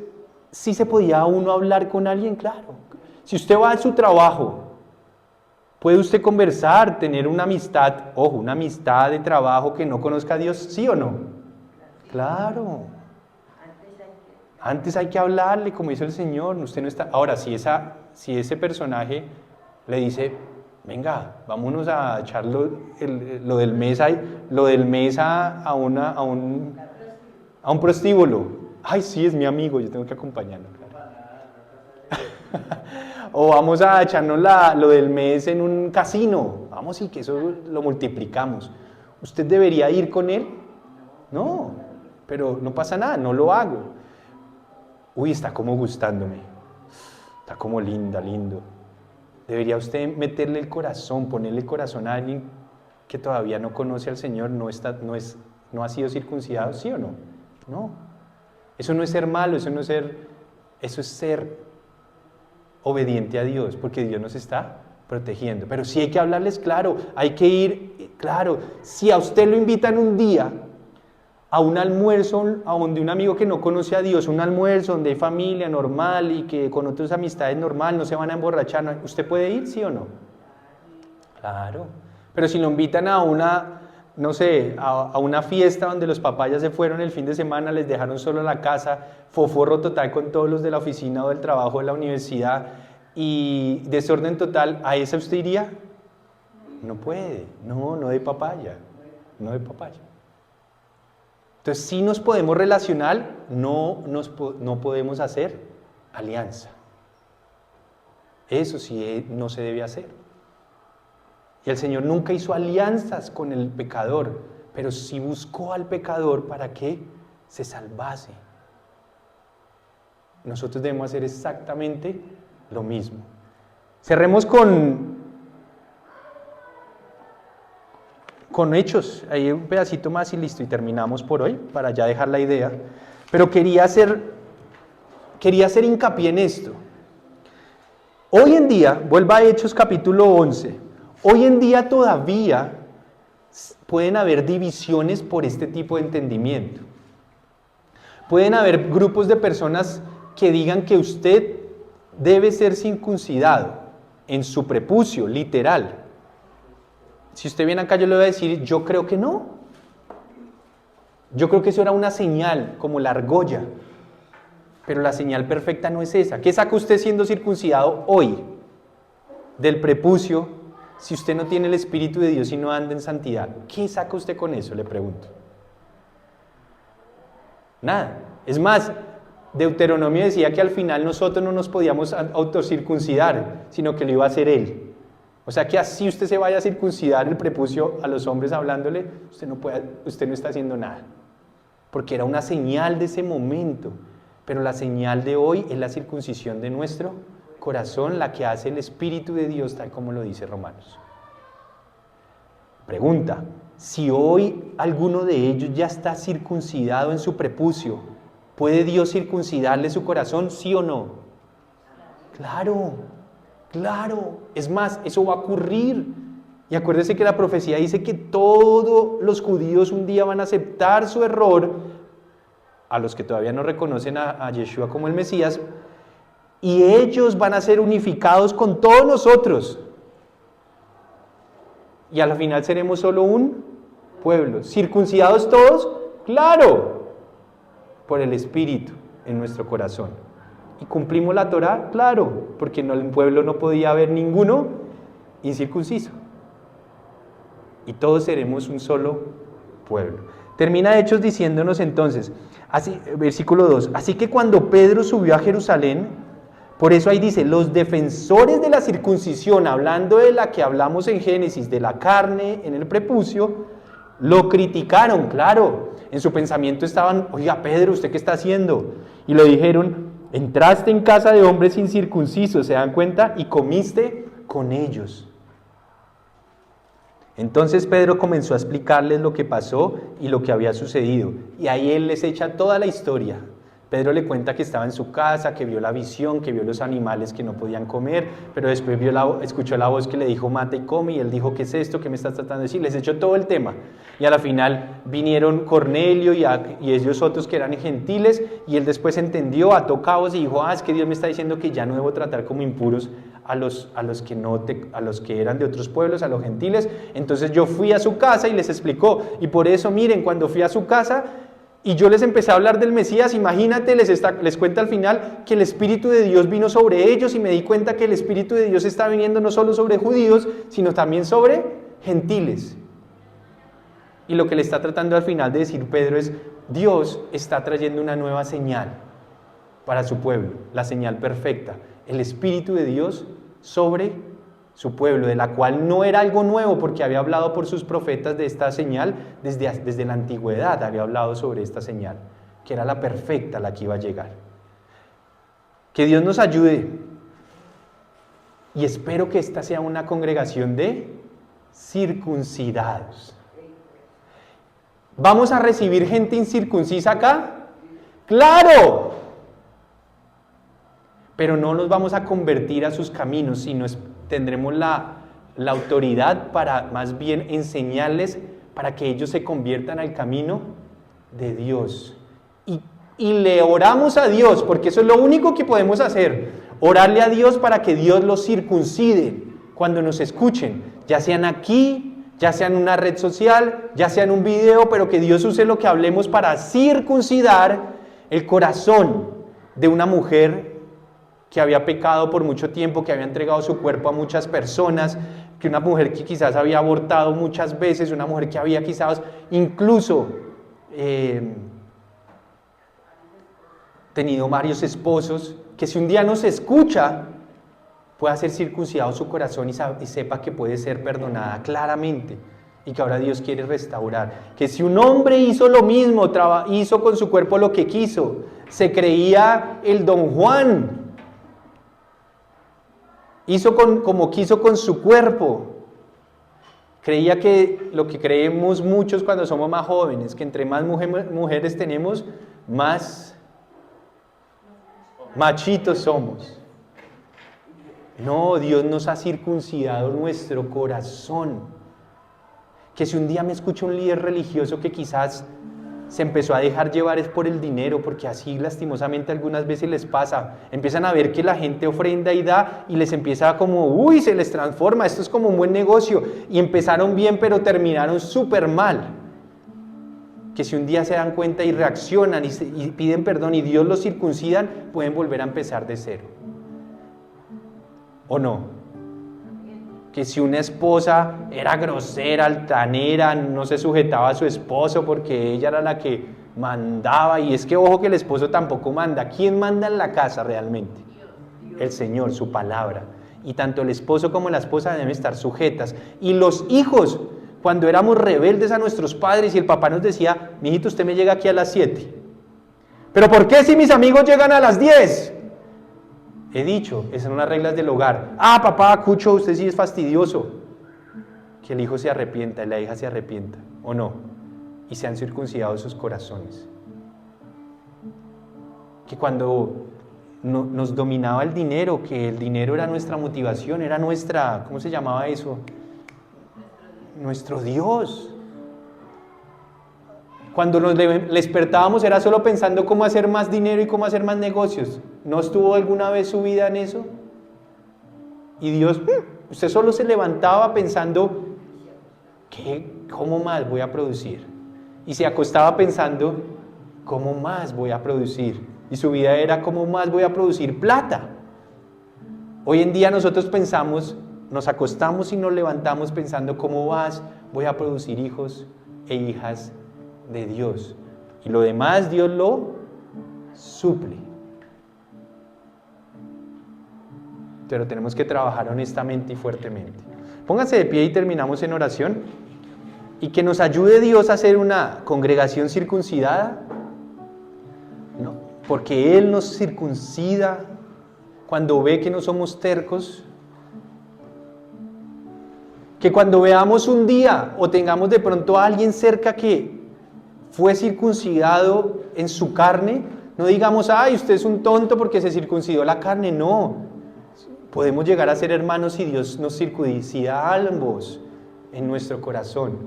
¿sí se podía uno hablar con alguien? Claro. Si usted va a su trabajo, ¿puede usted conversar, tener una amistad, ojo, una amistad de trabajo que no conozca a Dios, sí o no? Claro. Antes hay que hablarle, como dice el Señor. Usted no está. Ahora, si ese personaje le dice: venga, vámonos a echar lo del mes a un prostíbulo. Ay, sí, es mi amigo, yo tengo que acompañarlo. O vamos a echarnos lo del mes en un casino. Vamos, y que eso lo multiplicamos. ¿Usted debería ir con él? No, pero no pasa nada, no lo hago. Uy, está como gustándome. Está como lindo. Debería usted meterle el corazón, ponerle el corazón a alguien que todavía no conoce al Señor, no ha sido circuncidado, ¿sí o no? No. Eso no es ser malo, eso es ser obediente a Dios, porque Dios nos está protegiendo. Pero sí hay que hablarles claro, hay que ir, claro. Si a usted lo invitan un día a un almuerzo, a donde un amigo que no conoce a Dios, un almuerzo donde hay familia normal y que con otras amistades normal, no se van a emborrachar, ¿usted puede ir, sí o no? Claro. Pero si lo invitan a una fiesta donde los papás ya se fueron el fin de semana, les dejaron solo la casa, foforro total con todos los de la oficina o del trabajo de la universidad y desorden total, ¿a esa usted iría? No puede, no de papaya. Entonces, sí nos podemos relacionar, no podemos hacer alianza. Eso sí no se debe hacer. Y el Señor nunca hizo alianzas con el pecador, pero sí buscó al pecador para que se salvase. Nosotros debemos hacer exactamente lo mismo. Cerremos con Hechos. Hay un pedacito más y listo, y terminamos por hoy, para ya dejar la idea. Pero quería hacer hincapié en esto. Hoy en día, vuelva a Hechos capítulo 11, hoy en día todavía pueden haber divisiones por este tipo de entendimiento. Pueden haber grupos de personas que digan que usted debe ser circuncidado en su prepucio, literal. Si usted viene acá, yo le voy a decir, yo creo que no. Yo creo que eso era una señal, como la argolla. Pero la señal perfecta no es esa. ¿Qué saca usted siendo circuncidado hoy del prepucio si usted no tiene el Espíritu de Dios y no anda en santidad? ¿Qué saca usted con eso? Le pregunto. Nada. Es más, Deuteronomio decía que al final nosotros no nos podíamos autocircuncidar, sino que lo iba a hacer Él. O sea que así usted se vaya a circuncidar el prepucio a los hombres hablándole, usted no está haciendo nada. Porque era una señal de ese momento. Pero la señal de hoy es la circuncisión de nuestro corazón, la que hace el Espíritu de Dios, tal como lo dice Romanos. Pregunta, si hoy alguno de ellos ya está circuncidado en su prepucio, ¿puede Dios circuncidarle su corazón, sí o no? Claro, claro. Es más, eso va a ocurrir. Y acuérdese que la profecía dice que todos los judíos un día van a aceptar su error, a los que todavía no reconocen a Yeshua como el Mesías, y ellos van a ser unificados con todos nosotros. Y al final seremos solo un pueblo. ¿Circuncidados todos? ¡Claro! Por el Espíritu en nuestro corazón. ¿Y cumplimos la Torá? ¡Claro! Porque en el pueblo no podía haber ninguno incircunciso. Y todos seremos un solo pueblo. Termina Hechos diciéndonos entonces, así, versículo 2, así que cuando Pedro subió a Jerusalén, por eso ahí dice, los defensores de la circuncisión, hablando de la que hablamos en Génesis, de la carne en el prepucio, lo criticaron, claro, en su pensamiento estaban, oiga Pedro, ¿usted qué está haciendo? Y le dijeron, entraste en casa de hombres incircuncisos, ¿se dan cuenta? Y comiste con ellos. Entonces Pedro comenzó a explicarles lo que pasó y lo que había sucedido. Y ahí él les echa toda la historia. Pedro le cuenta que estaba en su casa, que vio la visión, que vio los animales que no podían comer, pero después escuchó la voz que le dijo, mata y come, y él dijo, ¿qué es esto? ¿Qué me estás tratando de decir? Les echó todo el tema. Y a la final vinieron Cornelio y ellos otros que eran gentiles, y él después entendió, ató cabos y dijo, es que Dios me está diciendo que ya no debo tratar como impuros a los que eran de otros pueblos, a los gentiles. Entonces yo fui a su casa y les explicó, y por eso miren, cuando fui a su casa y yo les empecé a hablar del Mesías, imagínate, les cuenta al final que el Espíritu de Dios vino sobre ellos, y me di cuenta que el Espíritu de Dios está viniendo no solo sobre judíos, sino también sobre gentiles. Y lo que le está tratando al final de decir Pedro es, Dios está trayendo una nueva señal para su pueblo, la señal perfecta, el Espíritu de Dios sobre su pueblo, de la cual no era algo nuevo, porque había hablado por sus profetas de esta señal desde la antigüedad, había hablado sobre esta señal, que era la perfecta, la que iba a llegar. Que Dios nos ayude, y espero que esta sea una congregación de circuncidados. ¿Vamos a recibir gente incircuncisa acá? ¡Claro! Pero no nos vamos a convertir a sus caminos, sino tendremos la autoridad para más bien enseñarles para que ellos se conviertan al camino de Dios. Y le oramos a Dios, porque eso es lo único que podemos hacer, orarle a Dios para que Dios los circuncide cuando nos escuchen, ya sean aquí, ya sea en una red social, ya sea en un video, pero que Dios use lo que hablemos para circuncidar el corazón de una mujer que había pecado por mucho tiempo, que había entregado su cuerpo a muchas personas, que una mujer que quizás había abortado muchas veces, una mujer que había quizás incluso tenido varios esposos, que si un día nos escucha, pueda ser circuncidado su corazón y sepa que puede ser perdonada claramente y que ahora Dios quiere restaurar. Que si un hombre hizo lo mismo, hizo con su cuerpo lo que quiso, se creía el Don Juan, hizo como quiso con su cuerpo, creía que lo que creemos muchos cuando somos más jóvenes, que entre más mujeres tenemos, más machitos somos. No, Dios nos ha circuncidado nuestro corazón. Que si un día me escucha un líder religioso que quizás se empezó a dejar llevar es por el dinero, porque así lastimosamente algunas veces les pasa, empiezan a ver que la gente ofrenda y da y les empieza como, uy, se les transforma, esto es como un buen negocio, y empezaron bien pero terminaron súper mal. Que si un día se dan cuenta y reaccionan y piden perdón y Dios los circuncidan, pueden volver a empezar de cero. ¿O no? Que si una esposa era grosera, altanera, no se sujetaba a su esposo porque ella era la que mandaba, y es que ojo que el esposo tampoco manda. ¿Quién manda en la casa realmente? El Señor, su palabra. Y tanto el esposo como la esposa deben estar sujetas. Y los hijos, cuando éramos rebeldes a nuestros padres y el papá nos decía, mijito, usted me llega aquí a las 7. ¿Pero por qué si mis amigos llegan a las 10? He dicho, esas son las reglas del hogar. Ah, papá, Cucho, usted sí es fastidioso. Que el hijo se arrepienta y la hija se arrepienta, ¿o no? Y se han circuncidado sus corazones. Que cuando nos dominaba el dinero, que el dinero era nuestra motivación, era nuestra, ¿cómo se llamaba eso? Nuestro Dios. Cuando nos despertábamos era solo pensando cómo hacer más dinero y cómo hacer más negocios. ¿No estuvo alguna vez su vida en eso? Y Dios, usted solo se levantaba pensando, ¿cómo más voy a producir? Y se acostaba pensando, ¿cómo más voy a producir? Y su vida era, ¿cómo más voy a producir plata? Hoy en día nosotros pensamos, nos acostamos y nos levantamos pensando, ¿cómo más voy a producir hijos e hijas de Dios? Y lo demás Dios lo suple. Pero tenemos que trabajar honestamente y fuertemente. Pónganse de pie y terminamos en oración. Y que nos ayude Dios a ser una congregación circuncidada, ¿no? Porque Él nos circuncida cuando ve que no somos tercos. Que cuando veamos un día o tengamos de pronto a alguien cerca que fue circuncidado en su carne, no digamos, ay, usted es un tonto porque se circuncidó la carne. No, podemos llegar a ser hermanos y Dios nos circuncida a ambos en nuestro corazón,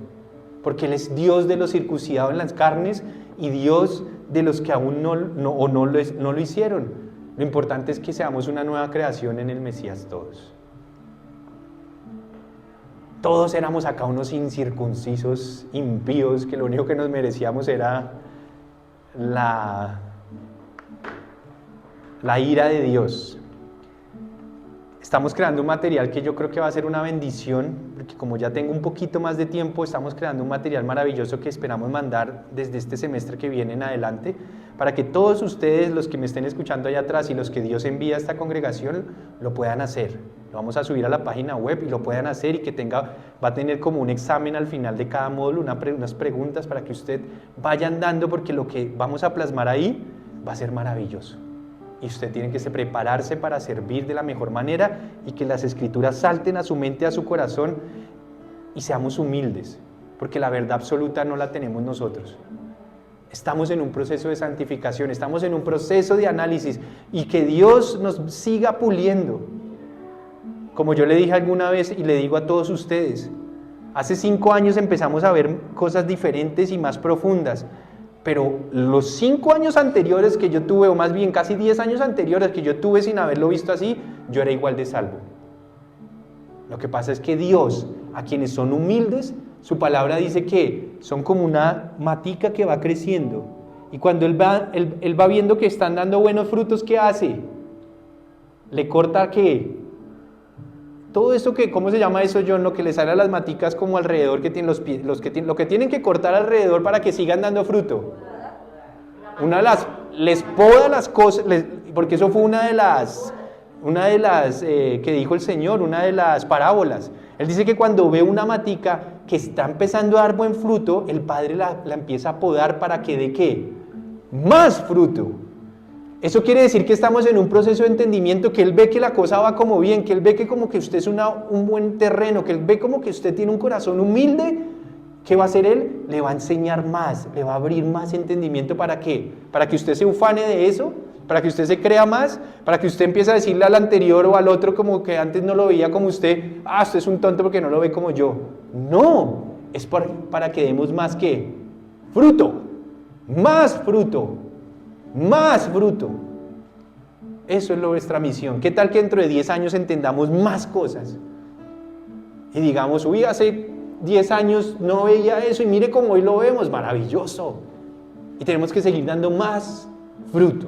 porque Él es Dios de los circuncidados en las carnes y Dios de los que aún no lo hicieron. Lo importante es que seamos una nueva creación en el Mesías todos. Todos éramos acá unos incircuncisos, impíos, que lo único que nos merecíamos era la ira de Dios. Estamos creando un material que yo creo que va a ser una bendición, porque como ya tengo un poquito más de tiempo, estamos creando un material maravilloso que esperamos mandar desde este semestre que viene en adelante, para que todos ustedes, los que me estén escuchando allá atrás y los que Dios envía a esta congregación, lo puedan hacer. Lo vamos a subir a la página web y lo puedan hacer, y que va a tener como un examen al final de cada módulo, unas preguntas para que usted vaya andando, porque lo que vamos a plasmar ahí va a ser maravilloso. Y usted tiene que prepararse para servir de la mejor manera y que las escrituras salten a su mente, a su corazón, y seamos humildes, porque la verdad absoluta no la tenemos nosotros. Estamos en un proceso de santificación, estamos en un proceso de análisis, y que Dios nos siga puliendo. Como yo le dije alguna vez y le digo a todos ustedes, hace 5 años empezamos a ver cosas diferentes y más profundas, pero los 5 años anteriores que yo tuve, o más bien casi 10 años anteriores que yo tuve sin haberlo visto así, yo era igual de salvo. Lo que pasa es que Dios, a quienes son humildes, su palabra dice que son como una matica que va creciendo, y cuando Él va viendo que están dando buenos frutos, ¿qué hace? Le corta, ¿qué? Todo eso que, ¿cómo se llama eso, John? Lo que le sale a las maticas como alrededor, que tienen lo que tienen que cortar alrededor para que sigan dando fruto. Les poda las cosas, porque eso fue una de las que dijo el Señor, una de las parábolas. Él dice que cuando ve una matica, que está empezando a dar buen fruto, el Padre la empieza a podar para que dé ¿qué? Más fruto. Eso quiere decir que estamos en un proceso de entendimiento, que Él ve que la cosa va como bien, que Él ve que como que usted es un buen terreno, que Él ve como que usted tiene un corazón humilde. ¿Qué va a hacer Él? Le va a enseñar más, le va a abrir más entendimiento. ¿Para qué? Para que usted se ufane de eso, para que usted se crea más, para que usted empiece a decirle al anterior o al otro como que antes no lo veía como usted, usted es un tonto porque no lo ve como yo. No, es para que demos más ¿qué? Fruto, más fruto, más fruto. Eso es nuestra misión. ¿Qué tal que dentro de 10 años entendamos más cosas? Y digamos, uy, hace 10 años no veía eso y mire cómo hoy lo vemos, maravilloso. Y tenemos que seguir dando más fruto.